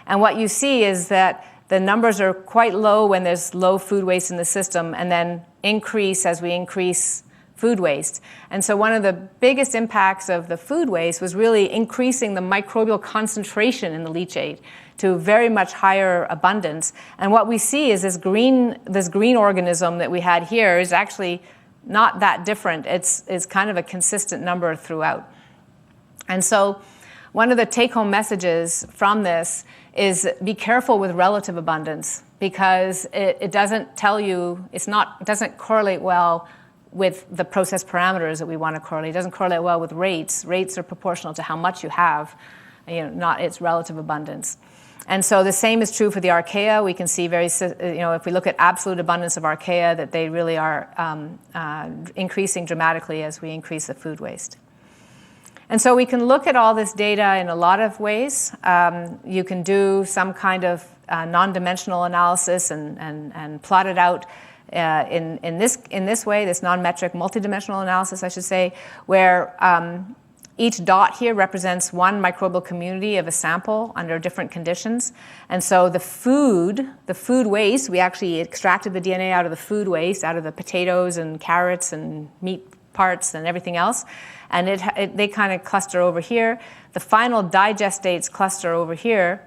And what you see is that the numbers are quite low when there's low food waste in the system, and then increase as we increase food waste. And so one of the biggest impacts of the food waste was really increasing the microbial concentration in the leachate to very much higher abundance. And what we see is this green organism that we had here is actually not that different. It's kind of a consistent number throughout. And so one of the take-home messages from this is be careful with relative abundance, because it doesn't tell you, it doesn't correlate well with the process parameters that we want to correlate. It doesn't correlate well with rates. Rates are proportional to how much you have, not its relative abundance. And so the same is true for the archaea. We can see if we look at absolute abundance of archaea, that they really are increasing dramatically as we increase the food waste. And so we can look at all this data in a lot of ways. You can do some kind of non-dimensional analysis and plot it out in this way, this non-metric multidimensional analysis, I should say, where each dot here represents one microbial community of a sample under different conditions. And so the food waste, we actually extracted the DNA out of the food waste, out of the potatoes and carrots and meat parts and everything else. And they kind of cluster over here. The final digestates cluster over here.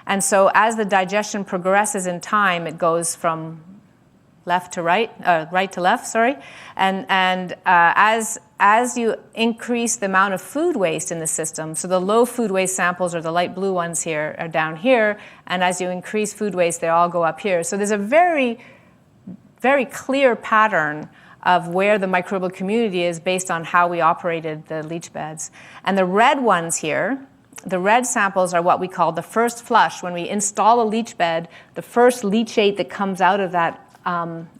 And so as the digestion progresses in time, it goes from left to right, right to left, sorry. And as you increase the amount of food waste in the system, so the low food waste samples are the light blue ones here, are down here, and as you increase food waste, they all go up here. So there's a very, very clear pattern of where the microbial community is based on how we operated the leach beds. And the red ones here, the red samples are what we call the first flush. When we install a leach bed, the first leachate that comes out of that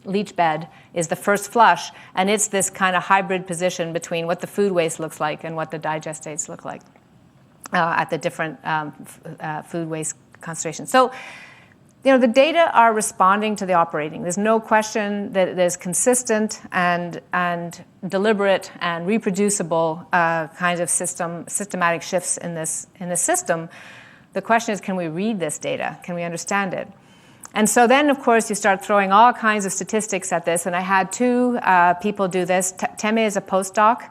leach bed is the first flush, and it's this kind of hybrid position between what the food waste looks like and what the digestates look like at the different food waste concentrations. So, the data are responding to the operating. There's no question that there's consistent and deliberate and reproducible kinds of systematic shifts in this system. The question is, can we read this data? Can we understand it? And so then, of course, you start throwing all kinds of statistics at this. And I had two people do this. Teme is a postdoc,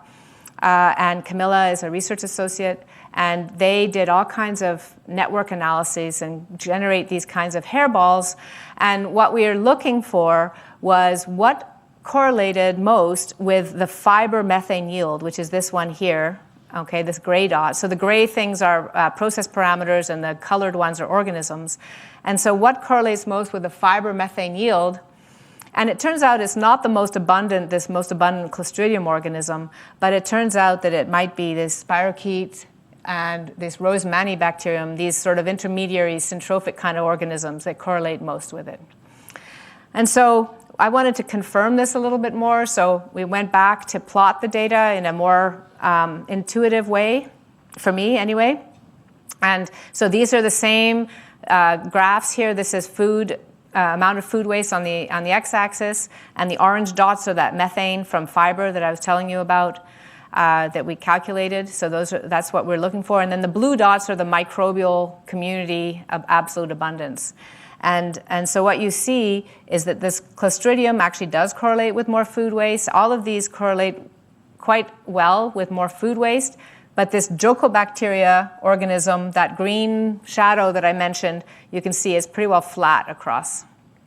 and Camilla is a research associate. And they did all kinds of network analyses and generate these kinds of hairballs. And what we are looking for was what correlated most with the fiber methane yield, which is this one here, okay, this gray dot. So the gray things are process parameters, and the colored ones are organisms. And so what correlates most with the fiber methane yield? And it turns out it's not this most abundant Clostridium organism, but it turns out that it might be this spirochete and this Rosemani bacterium, these sort of intermediary syntrophic kind of organisms that correlate most with it. And so I wanted to confirm this a little bit more, so we went back to plot the data in a more intuitive way, for me anyway. And so these are the same graphs here. This is food amount of food waste on the x-axis, and the orange dots are that methane from fiber that I was telling you about. That we calculated, so that's what we're looking for. And then the blue dots are the microbial community of absolute abundance. And so what you see is that this Clostridium actually does correlate with more food waste. All of these correlate quite well with more food waste, but this Jocobacteria organism, that green shadow that I mentioned, you can see is pretty well flat across,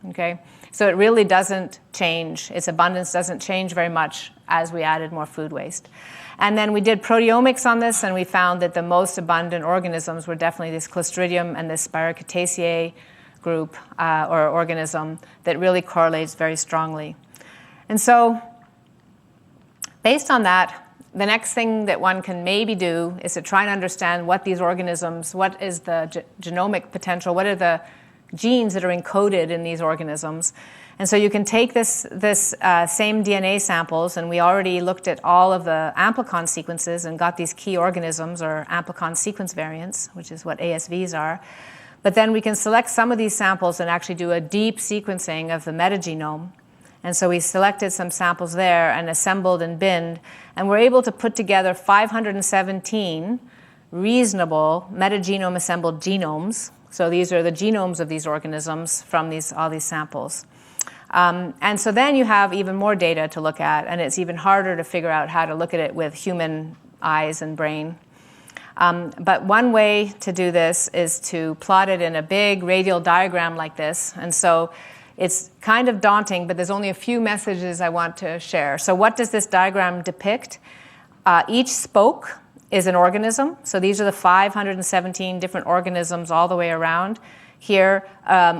okay? So it really doesn't change. Its abundance doesn't change very much as we added more food waste. And then we did proteomics on this, and we found that the most abundant organisms were definitely this Clostridium and this Spirocataceae group or organism that really correlates very strongly. And so based on that, the next thing that one can maybe do is to try and understand what these organisms, what is the genomic potential, what are the genes that are encoded in these organisms. And so you can take this same DNA samples, and we already looked at all of the amplicon sequences and got these key organisms or amplicon sequence variants, which is what ASVs are. But then we can select some of these samples and actually do a deep sequencing of the metagenome. And so we selected some samples there and assembled and binned, and we're able to put together 517 reasonable metagenome assembled genomes. So these are the genomes of these organisms from all these samples. And so then you have even more data to look at, and it's even harder to figure out how to look at it with human eyes and brain. But one way to do this is to plot it in a big radial diagram like this. And so it's kind of daunting, but there's only a few messages I want to share. So what does this diagram depict? Each spoke is an organism. So these are the 517 different organisms all the way around here,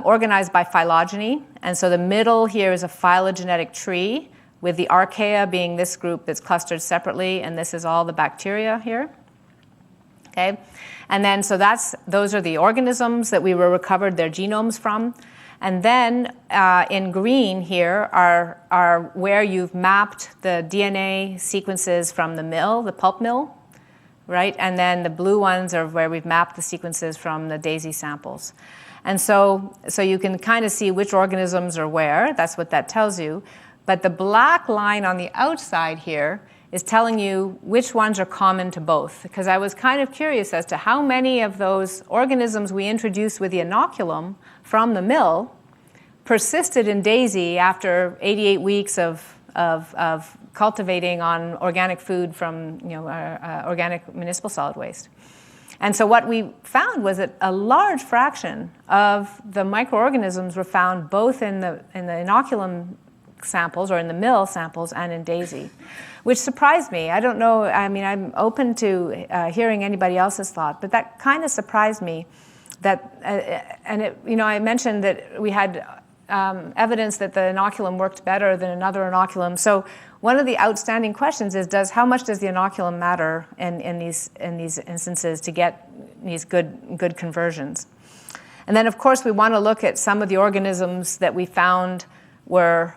organized by phylogeny. And so the middle here is a phylogenetic tree, with the archaea being this group that's clustered separately, and this is all the bacteria here. Okay, and then so those are the organisms that we recovered their genomes from. And then in green here are where you've mapped the DNA sequences from the mill, the pulp mill, right? And then the blue ones are where we've mapped the sequences from the DAISY samples. And so you can kind of see which organisms are where. That's what that tells you. But the black line on the outside here is telling you which ones are common to both. Because I was kind of curious as to how many of those organisms we introduced with the inoculum from the mill persisted in DAISY after 88 weeks of cultivating on organic food from organic municipal solid waste. And so what we found was that a large fraction of the microorganisms were found both in the inoculum samples or in the mill samples and in DAISY, which surprised me. I don't know, I mean, I'm open to hearing anybody else's thought, but that kind of surprised me that, and it, you know, I mentioned that we had evidence that the inoculum worked better than another inoculum. So one of the outstanding questions is, how much does the inoculum matter in these instances to get these good conversions? And then, of course, we want to look at some of the organisms that we found were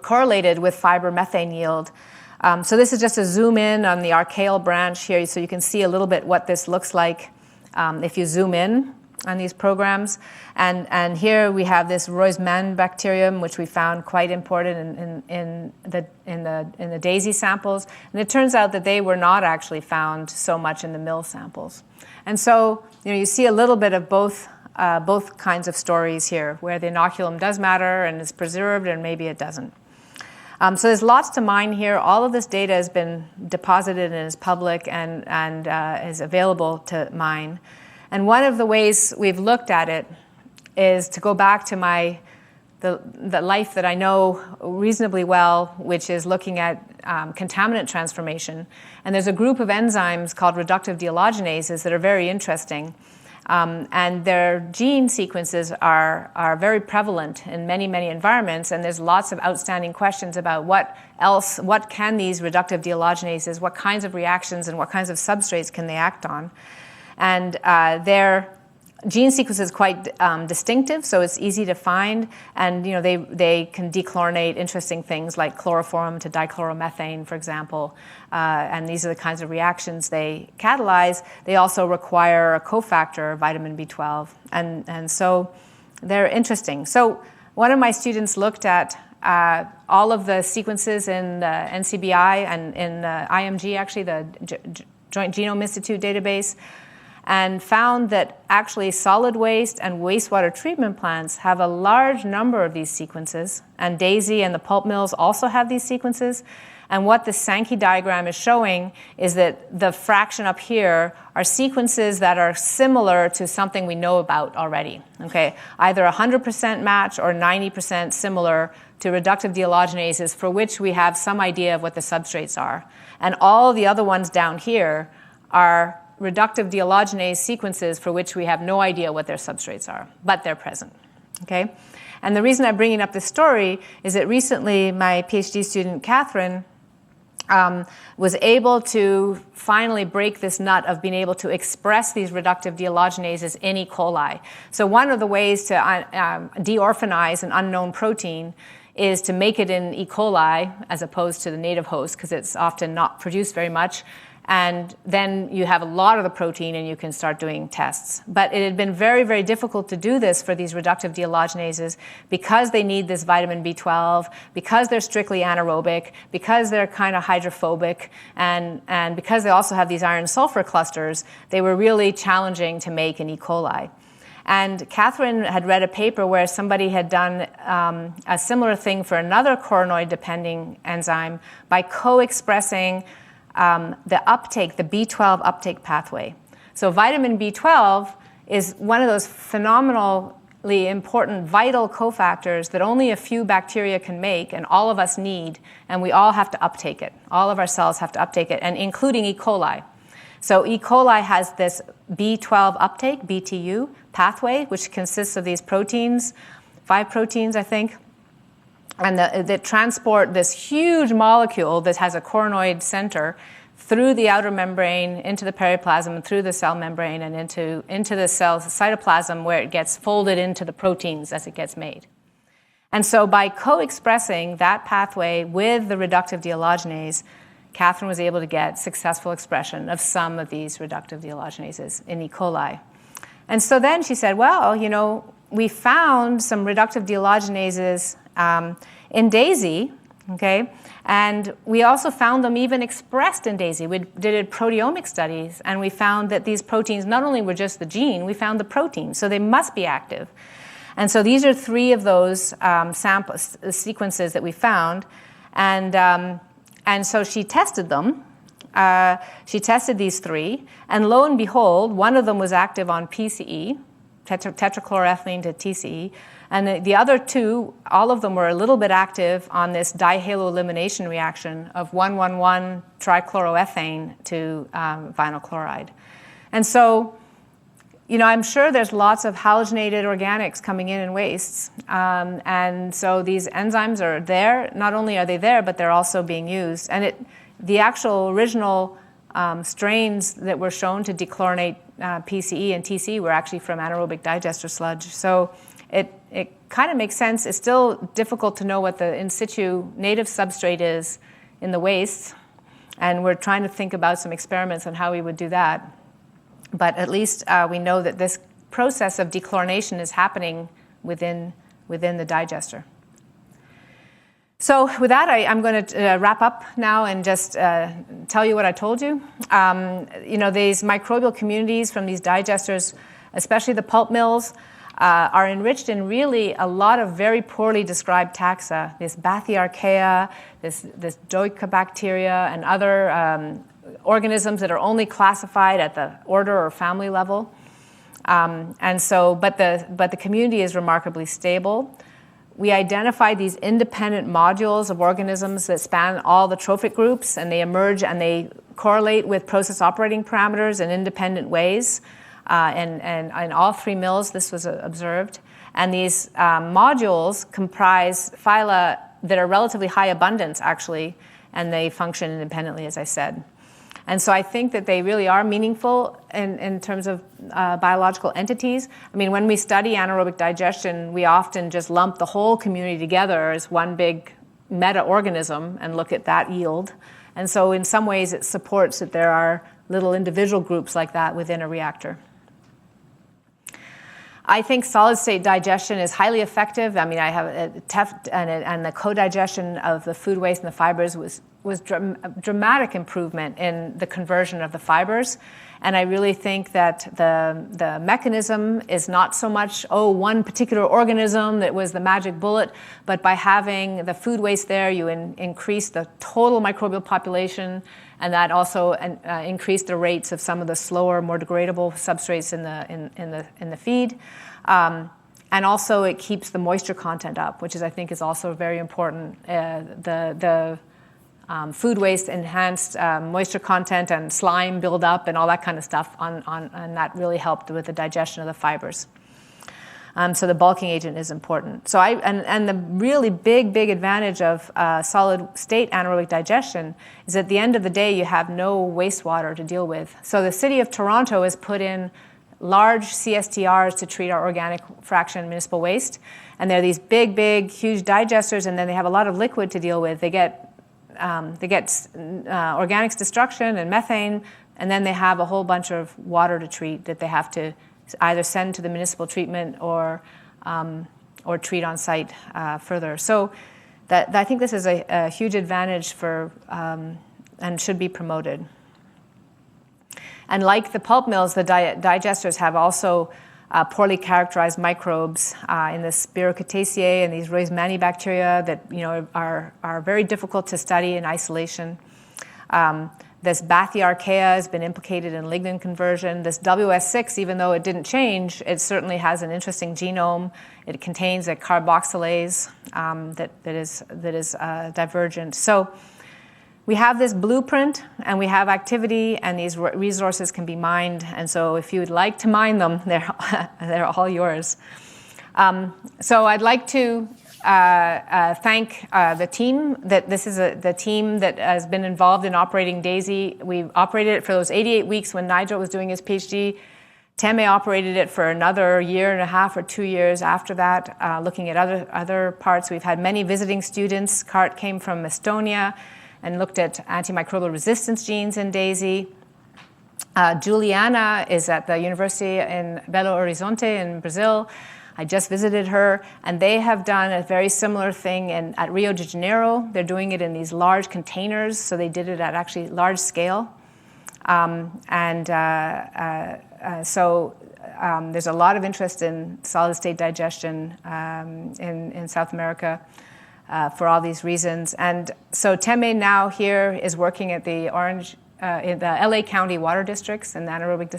correlated with fiber methane yield. So this is just a zoom in on the archaeal branch here, so you can see a little bit what this looks like if you zoom in on these programs. And here we have this Rosemann bacterium, which we found quite important in the DAISY samples. And it turns out that they were not actually found so much in the mill samples. And so, you know, you see a little bit of both kinds of stories here, where the inoculum does matter and is preserved, and maybe it doesn't. So there's lots to mine here. All of this data has been deposited and is public and is available to mine. And one of the ways we've looked at it is to go back to the life that I know reasonably well, which is looking at contaminant transformation. And there's a group of enzymes called reductive dehalogenases that are very interesting. And their gene sequences are very prevalent in many, many environments, and there's lots of outstanding questions about what can these reductive dehalogenases, what kinds of reactions and what kinds of substrates can they act on. And their gene sequence is quite distinctive, so it's easy to find, and you know they can dechlorinate interesting things like chloroform to dichloromethane, for example, and these are the kinds of reactions they catalyze. They also require a cofactor, vitamin B12, and so they're interesting. So one of my students looked at all of the sequences in the NCBI and in IMG, actually the Joint Genome Institute database, and found that actually solid waste and wastewater treatment plants have a large number of these sequences, and DAISY and the pulp mills also have these sequences. And what the Sankey diagram is showing is that the fraction up here are sequences that are similar to something we know about already, okay? Either 100% match or 90% similar to reductive dehalogenases for which we have some idea of what the substrates are. And all the other ones down here are reductive dehalogenase sequences for which we have no idea what their substrates are, but they're present, okay? And the reason I'm bringing up this story is that recently my PhD student, Catherine, was able to finally break this nut of being able to express these reductive dehalogenases in E. coli. So one of the ways to deorphanize an unknown protein is to make it in E. coli as opposed to the native host, because it's often not produced very much. And then you have a lot of the protein and you can start doing tests. But it had been very, very difficult to do this for these reductive dehalogenases because they need this vitamin B12, because they're strictly anaerobic, because they're kind of hydrophobic, and because they also have these iron-sulfur clusters. They were really challenging to make in E. coli. And Catherine had read a paper where somebody had done a similar thing for another coronoid-depending enzyme by co-expressing the uptake, the B12 uptake pathway. So vitamin B12 is one of those phenomenally important, vital cofactors that only a few bacteria can make and all of us need, and we all have to uptake it. All of our cells have to uptake it, and including E. coli. So E. coli has this B12 uptake, BTU, pathway, which consists of these proteins, 5 proteins, I think, and that transport this huge molecule that has a coronoid center through the outer membrane, into the periplasm, through the cell membrane, and into the cell cytoplasm, where it gets folded into the proteins as it gets made. And so by co-expressing that pathway with the reductive dehalogenase, Catherine was able to get successful expression of some of these reductive dehalogenases in E. coli. And so then she said, well, you know, we found some reductive dehalogenases in DAISY, okay? And we also found them even expressed in DAISY. We did proteomic studies, and we found that these proteins not only were just the gene, we found the protein, so they must be active. And so these are 3 of those sequences that we found. And so she tested them She tested these 3, and lo and behold, one of them was active on PCE, tetrachloroethylene to TCE, and the other 2, all of them were a little bit active on this dihaloelimination reaction of 1,1,1-trichloroethane to vinyl chloride. And so, I'm sure there's lots of halogenated organics coming in wastes. And so these enzymes are there. Not only are they there, but they're also being used. And the actual original strains that were shown to dechlorinate PCE and TCE were actually from anaerobic digester sludge. So it kind of makes sense. It's still difficult to know what the in situ native substrate is in the wastes. And we're trying to think about some experiments on how we would do that. But at least we know that this process of dechlorination is happening within the digester. So with that, I'm going to wrap up now and just tell you what I told you. These microbial communities from these digesters, especially the pulp mills, are enriched in really a lot of very poorly described taxa. This Bathyarchaea, this Doicobacteria, and other organisms that are only classified at the order or family level. But the community is remarkably stable. We identify these independent modules of organisms that span all the trophic groups, and they emerge and they correlate with process operating parameters in independent ways. And in all 3 mills, this was observed. And these modules comprise phyla that are relatively high abundance, actually, and they function independently, as I said. And so I think that they really are meaningful in terms of biological entities. I mean, when we study anaerobic digestion, we often just lump the whole community together as one big meta-organism and look at that yield. And so in some ways, it supports that there are little individual groups like that within a reactor. I think solid-state digestion is highly effective. I mean, I have and the co-digestion of the food waste and the fibers was dramatic improvement in the conversion of the fibers. And I really think that the mechanism is not so much, one particular organism that was the magic bullet, but by having the food waste there, you increase the total microbial population, and that also increased the rates of some of the slower, more degradable substrates in the feed. And also it keeps the moisture content up, which I think is also very important. Food waste enhanced moisture content and slime buildup and all that kind of stuff, and that really helped with the digestion of the fibers. So the bulking agent is important. So and the really big advantage of solid state anaerobic digestion is at the end of the day you have no wastewater to deal with. So the city of Toronto has put in large CSTRs to treat our organic fraction municipal waste, and they're these big, huge digesters, and then they have a lot of liquid to deal with. They get organics destruction and methane, and then they have a whole bunch of water to treat that they have to either send to the municipal treatment or treat on site further. So I think this is a huge advantage for and should be promoted. And like the pulp mills, the digesters have also poorly characterized microbes in the Spirocataceae and these Rosemanni bacteria that are very difficult to study in isolation. This Bathyarchaea has been implicated in lignin conversion. This WS6, even though it didn't change, it certainly has an interesting genome. It contains a carboxylase that is divergent. So we have this blueprint, and we have activity, and these resources can be mined. And so if you would like to mine them, they're all yours. So I'd like to thank the team. This is the team that has been involved in operating DAISY. We operated it for those 88 weeks when Nigel was doing his PhD. Teme operated it for another year and a half or 2 years after that, looking at other parts. We've had many visiting students. Cart came from Estonia and looked at antimicrobial resistance genes in DAISY. Juliana is at the University in Belo Horizonte in Brazil. I just visited her, and they have done a very similar thing at Rio de Janeiro. They're doing it in these large containers, so they did it at actually large scale. So there's a lot of interest in solid-state digestion in South America for all these reasons. And so Teme now here is working at the Orange in the LA County water districts and the anaerobic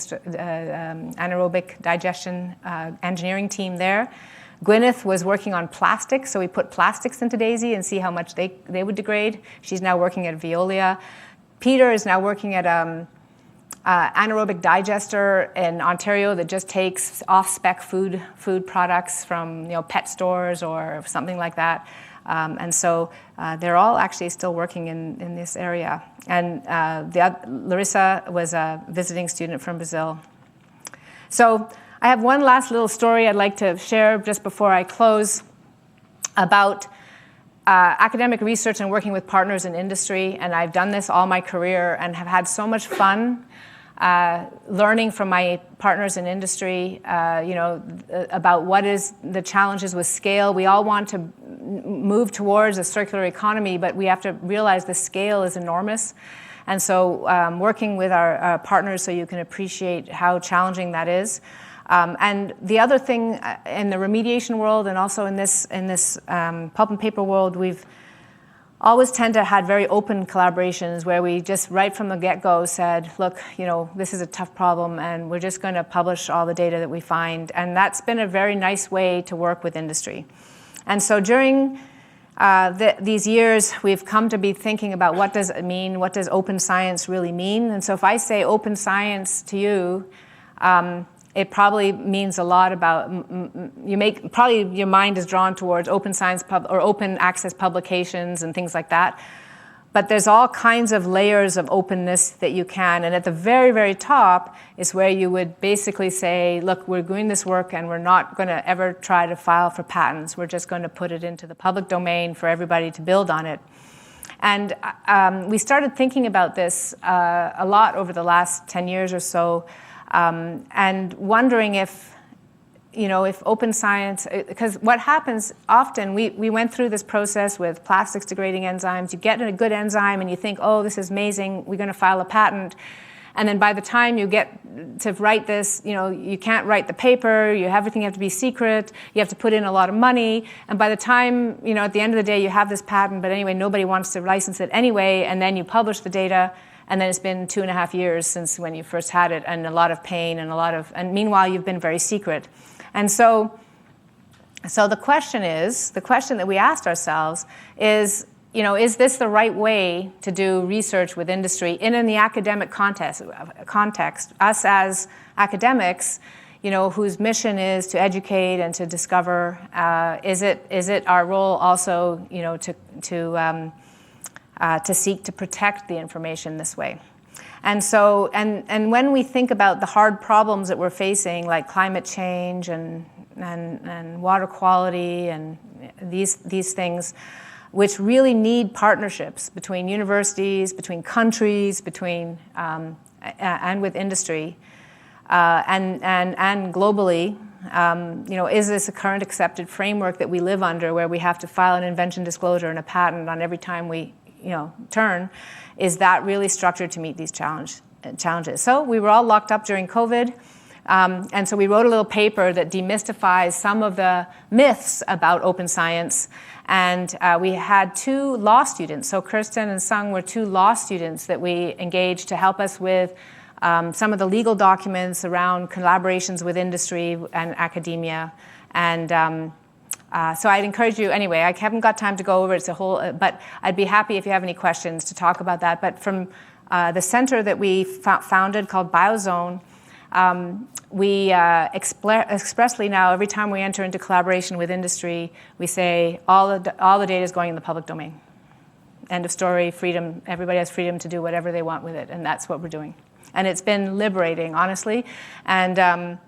digestion engineering team there. Gwyneth was working on plastics, so we put plastics into Daisy and see how much they would degrade. She's now working at Veolia. Peter is now working at anaerobic digester in Ontario that just takes off-spec food products from pet stores or something like that. And so they're all actually still working in this area. And Larissa was a visiting student from Brazil. So I have one last little story I'd like to share just before I close about academic research and working with partners in industry. And I've done this all my career and have had so much fun learning from my partners in industry, about what is the challenges with scale. We all want to move towards a circular economy, but we have to realize the scale is enormous. And so working with our partners so you can appreciate how challenging that is. And the other thing in the remediation world and also in this pulp and paper world, we've always tend to have very open collaborations where we just right from the get-go said, look, this is a tough problem and we're just going to publish all the data that we find. And that's been a very nice way to work with industry. And so during these years, we've come to be thinking about what does it mean, what does open science really mean? And so if I say open science to you, it probably means a lot about, probably your mind is drawn towards open science or open access publications and things like that. But there's all kinds of layers of openness that you can. And at the very, very top is where you would basically say, look, we're doing this work and we're not going to ever try to file for patents. We're just going to put it into the public domain for everybody to build on it. And we started thinking about this a lot over the last 10 years or so. And wondering if open science, because what happens often, we went through this process with plastics degrading enzymes. You get a good enzyme and you think, oh, this is amazing, we're going to file a patent. And then by the time you get to write this, you can't write the paper, everything have to be secret, you have to put in a lot of money. And by the time, at the end of the day, you have this patent, but anyway, nobody wants to license it anyway, and then you publish the data. And then it's been 2.5 years since when you first had it, and a lot of pain and meanwhile you've been very secret. And so the question that we asked ourselves is, is this the right way to do research with industry in the academic context? Us as academics, whose mission is to educate and to discover, is it our role also, to seek to protect the information this way? And so, and when we think about the hard problems that we're facing, like climate change and water quality and these things, which really need partnerships between universities, between countries, and with industry, and globally, is this a current accepted framework that we live under, where we have to file an invention disclosure and a patent on every time we turn? Is that really structured to meet these challenges? So we were all locked up during COVID, and so we wrote a little paper that demystifies some of the myths about open science. And we had 2 law students. So Kirsten and Sung were 2 law students that we engaged to help us with some of the legal documents around collaborations with industry and academia. And so I'd encourage you, anyway, I haven't got time to go over it, but I'd be happy if you have any questions to talk about that. But from the center that we founded called BioZone, we expressly now, every time we enter into collaboration with industry, we say all the data is going in the public domain. End of story, freedom, everybody has freedom to do whatever they want with it, and that's what we're doing. And it's been liberating, honestly. And the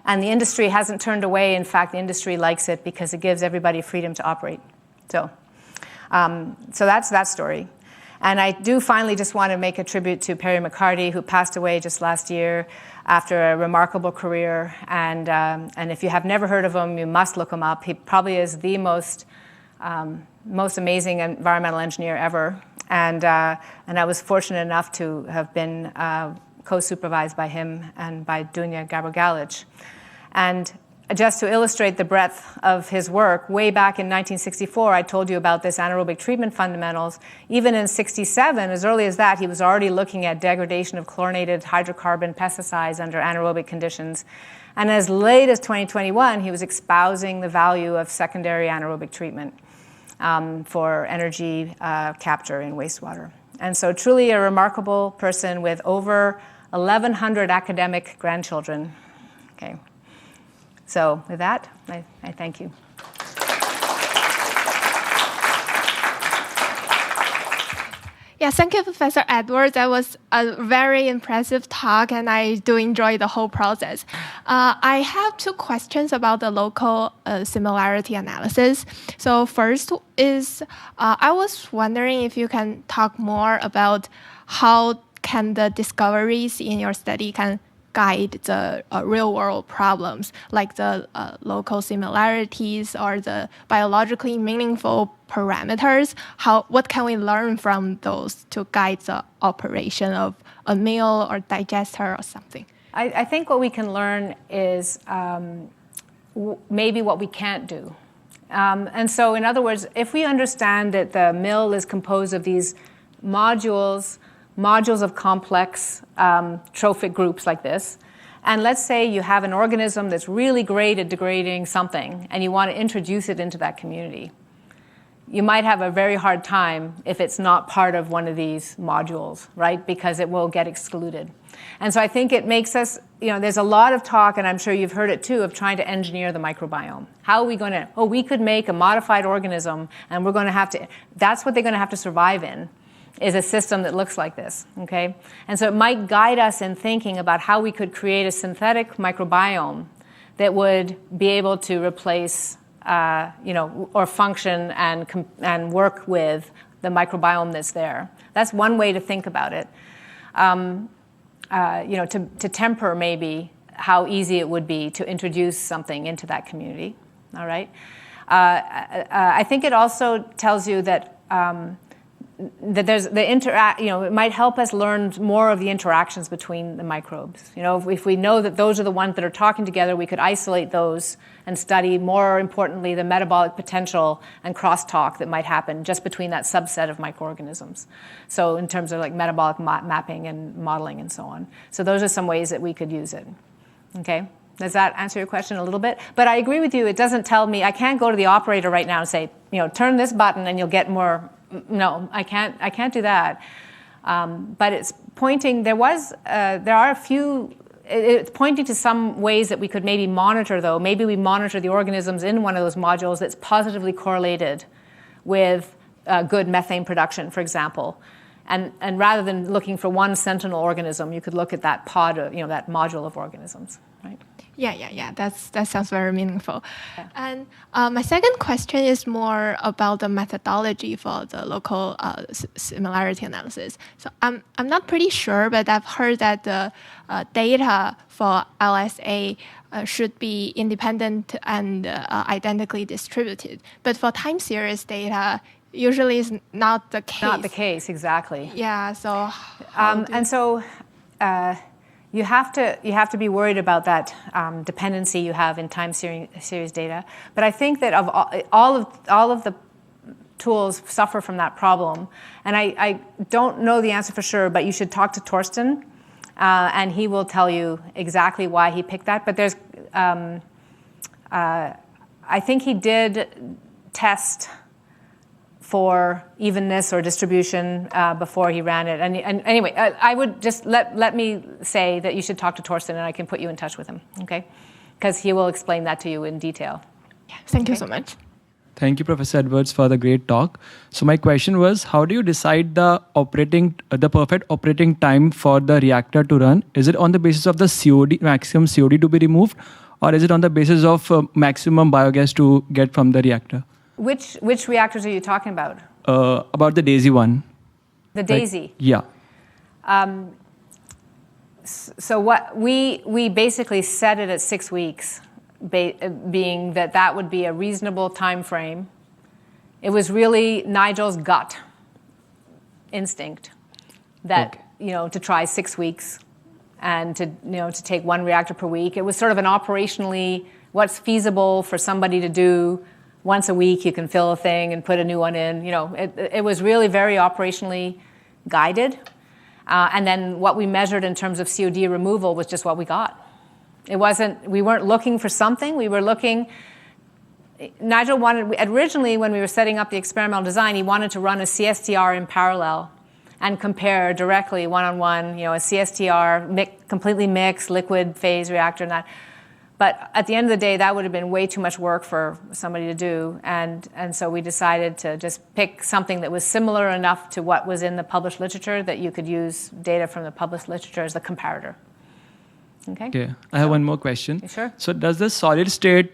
industry hasn't turned away. In fact, the industry likes it because it gives everybody freedom to operate. So that's that story. And I do finally just want to make a tribute to Perry McCarty, who passed away just last year after a remarkable career. And if you have never heard of him, you must look him up. He probably is the most amazing environmental engineer ever. And I was fortunate enough to have been co-supervised by him and by Dunja Gabriel-Galic. And just to illustrate the breadth of his work, way back in 1964, I told you about this anaerobic treatment fundamentals. Even in 67, as early as that, he was already looking at degradation of chlorinated hydrocarbon pesticides under anaerobic conditions. And as late as 2021, he was espousing the value of secondary anaerobic treatment for energy capture in wastewater. And so truly a remarkable person with over 1,100 academic grandchildren. Okay. So with that, I thank you. Yeah, thank you, Professor Edwards. That was a very impressive talk, and I do enjoy the whole process. I have two questions about the local similarity analysis. So first is, I was wondering if you can talk more about how can the discoveries in your study can guide the real-world problems, like the local similarities or the biologically meaningful parameters. What can we learn from those to guide the operation of a mill or digester or something? I think what we can learn is maybe what we can't do. And so, in other words, if we understand that the mill is composed of these modules of complex trophic groups like this, and let's say you have an organism that's really great at degrading something and you want to introduce it into that community, you might have a very hard time if it's not part of one of these modules, right? Because it will get excluded. And so I think it makes us, there's a lot of talk, and I'm sure you've heard it too, of trying to engineer the microbiome. How are we going to, we could make a modified organism and we're going to have to, that's what they're going to have to survive in, is a system that looks like this, okay? And so it might guide us in thinking about how we could create a synthetic microbiome that would be able to replace, or function and work with the microbiome that's there. That's one way to think about it. To temper maybe how easy it would be to introduce something into that community, all right? I think it also tells you that there's it might help us learn more of the interactions between the microbes. If we know that those are the ones that are talking together, we could isolate those and study, more importantly, the metabolic potential and crosstalk that might happen just between that subset of microorganisms. So in terms of like metabolic mapping and modeling and so on. So those are some ways that we could use it. Okay? Does that answer your question a little bit? But I agree with you. It doesn't tell me, I can't go to the operator right now and say, turn this button and you'll get more. No, I can't do that. But it's pointing, there are a few, it's pointing to some ways that we could maybe monitor, though. Maybe we monitor the organisms in one of those modules that's positively correlated with good methane production, for example. And rather than looking for one sentinel organism, you could look at that pod, that module of organisms, right? Yeah. That sounds very meaningful. Yeah. And my second question is more about the methodology for the local similarity analysis. So I'm not pretty sure, but I've heard that the data for LSA should be independent and identically distributed. But for time series data, usually is not the case. Not the case, exactly. Yeah. So. You have to be worried about that dependency you have in time series data. But I think that of all of the tools suffer from that problem. And I don't know the answer for sure, but you should talk to Torsten, and he will tell you exactly why he picked that. But there's, I think he did test for evenness or distribution before he ran it. And anyway, I would just let me say that you should talk to Torsten, and I can put you in touch with him, okay? Because he will explain that to you in detail. Yeah, thank you so much. Thank you, Professor Edwards, for the great talk. So my question was, how do you decide the perfect operating time for the reactor to run? Is it on the basis of the COD, maximum COD to be removed, or is it on the basis of maximum biogas to get from the reactor? Which reactors are you talking about? About the DAISY one. The DAISY? Yeah. So what we basically set it at 6 weeks, being that would be a reasonable time frame. It was really Nigel's gut instinct that to try 6 weeks and to take one reactor per week. It was sort of an operationally what's feasible for somebody to do. Once a week, you can fill a thing and put a new one in. It was really very operationally guided. And then what we measured in terms of COD removal was just what we got. We weren't looking for something. We were looking. Nigel wanted, originally when we were setting up the experimental design, he wanted to run a CSTR in parallel and compare directly one-on-one, a CSTR, completely mixed, liquid phase reactor and that. But at the end of the day, that would have been way too much work for somebody to do. And so we decided to just pick something that was similar enough to what was in the published literature that you could use data from the published literature as the comparator. Okay, I have one more question. Sure. So does the solid state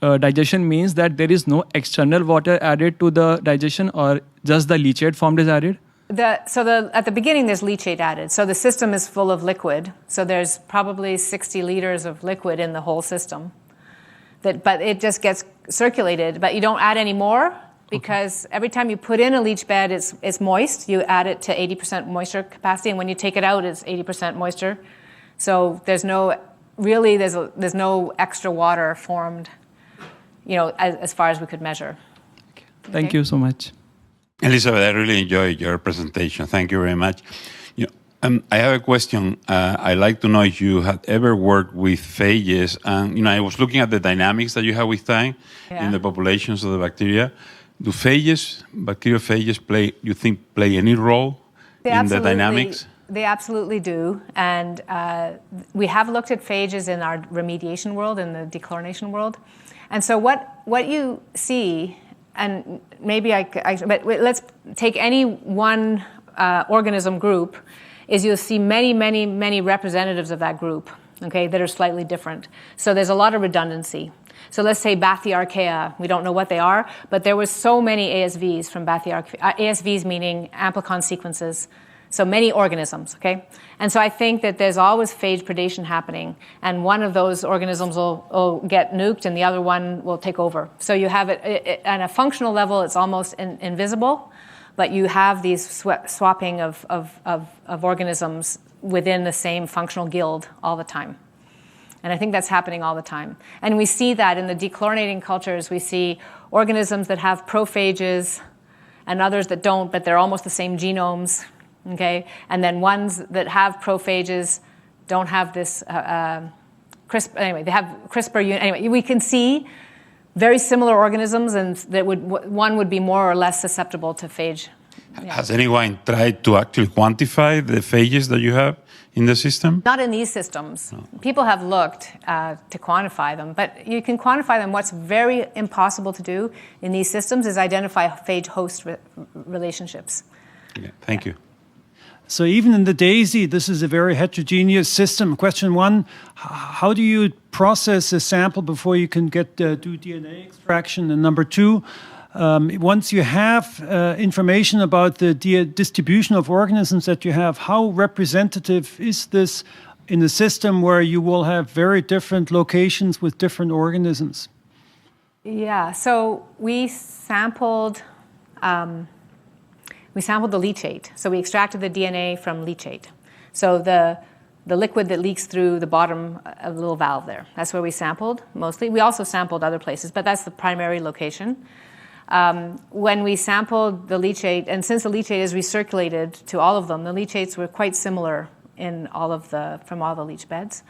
digestion means that there is no external water added to the digestion, or just the leachate formed is added? At the beginning, there's leachate added. So the system is full of liquid. So there's probably 60 liters of liquid in the whole system. But it just gets circulated. But you don't add any more because every time you put in a leach bed, it's moist. You add it to 80% moisture capacity. And when you take it out, it's 80% moisture. So there's no extra water formed, as far as we could measure. Thank you so much. Elizabeth, I really enjoyed your presentation. Thank you very much. I have a question. I'd like to know if you had ever worked with phages. And I was looking at the dynamics that you have with time in the populations of the bacteria. Do bacteriophages play any role in the dynamics? They absolutely do. And we have looked at phages in our remediation world, in the dechlorination world. And so what you see, and maybe but let's take any one organism group, is you'll see many, many, many representatives of that group, okay, that are slightly different. So there's a lot of redundancy. So let's say Bathyarchaea, we don't know what they are, but there was so many ASVs from Bathyarchaea, ASVs meaning amplicon sequences, so many organisms, okay? And so I think that there's always phage predation happening, and one of those organisms will get nuked and the other one will take over. So you have it at a functional level, it's almost invisible, but you have these swapping of organisms within the same functional guild all the time. And I think that's happening all the time. And we see that in the dechlorinating cultures. We see organisms that have prophages and others that don't, but they're almost the same genomes. Okay, and then ones that have prophages don't have this CRISPR. Anyway, they have CRISPR. Anyway, we can see very similar organisms, and one would be more or less susceptible to phage. Yeah. Has anyone tried to actually quantify the phages that you have in the system? Not in these systems. No. People have looked to quantify them, but you can quantify them. What's very impossible to do in these systems is identify phage-host relationships. Okay, thank you. So even in the DAISY, this is a very heterogeneous system. Question one, how do you process a sample before you can do DNA extraction? And number two, once you have information about the distribution of organisms that you have, how representative is this in a system where you will have very different locations with different organisms? Yeah, so we sampled the leachate. So we extracted the DNA from leachate. So the liquid that leaks through the bottom of the little valve there. That's where we sampled mostly. We also sampled other places, but that's the primary location. When we sampled the leachate, and since the leachate is recirculated to all of them, the leachates were quite similar from all the leach beds.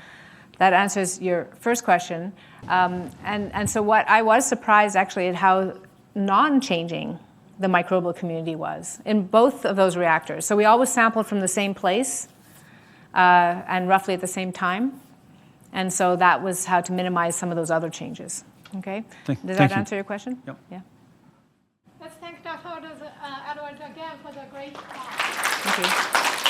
That answers your first question. And so what I was surprised actually at how non-changing the microbial community was in both of those reactors. So we always sampled from the same place and roughly at the same time. And so that was how to minimize some of those other changes. Okay? Does that answer your question? Yep. Yeah. Let's thank Dr. Edwards again for the great talk. Thank you.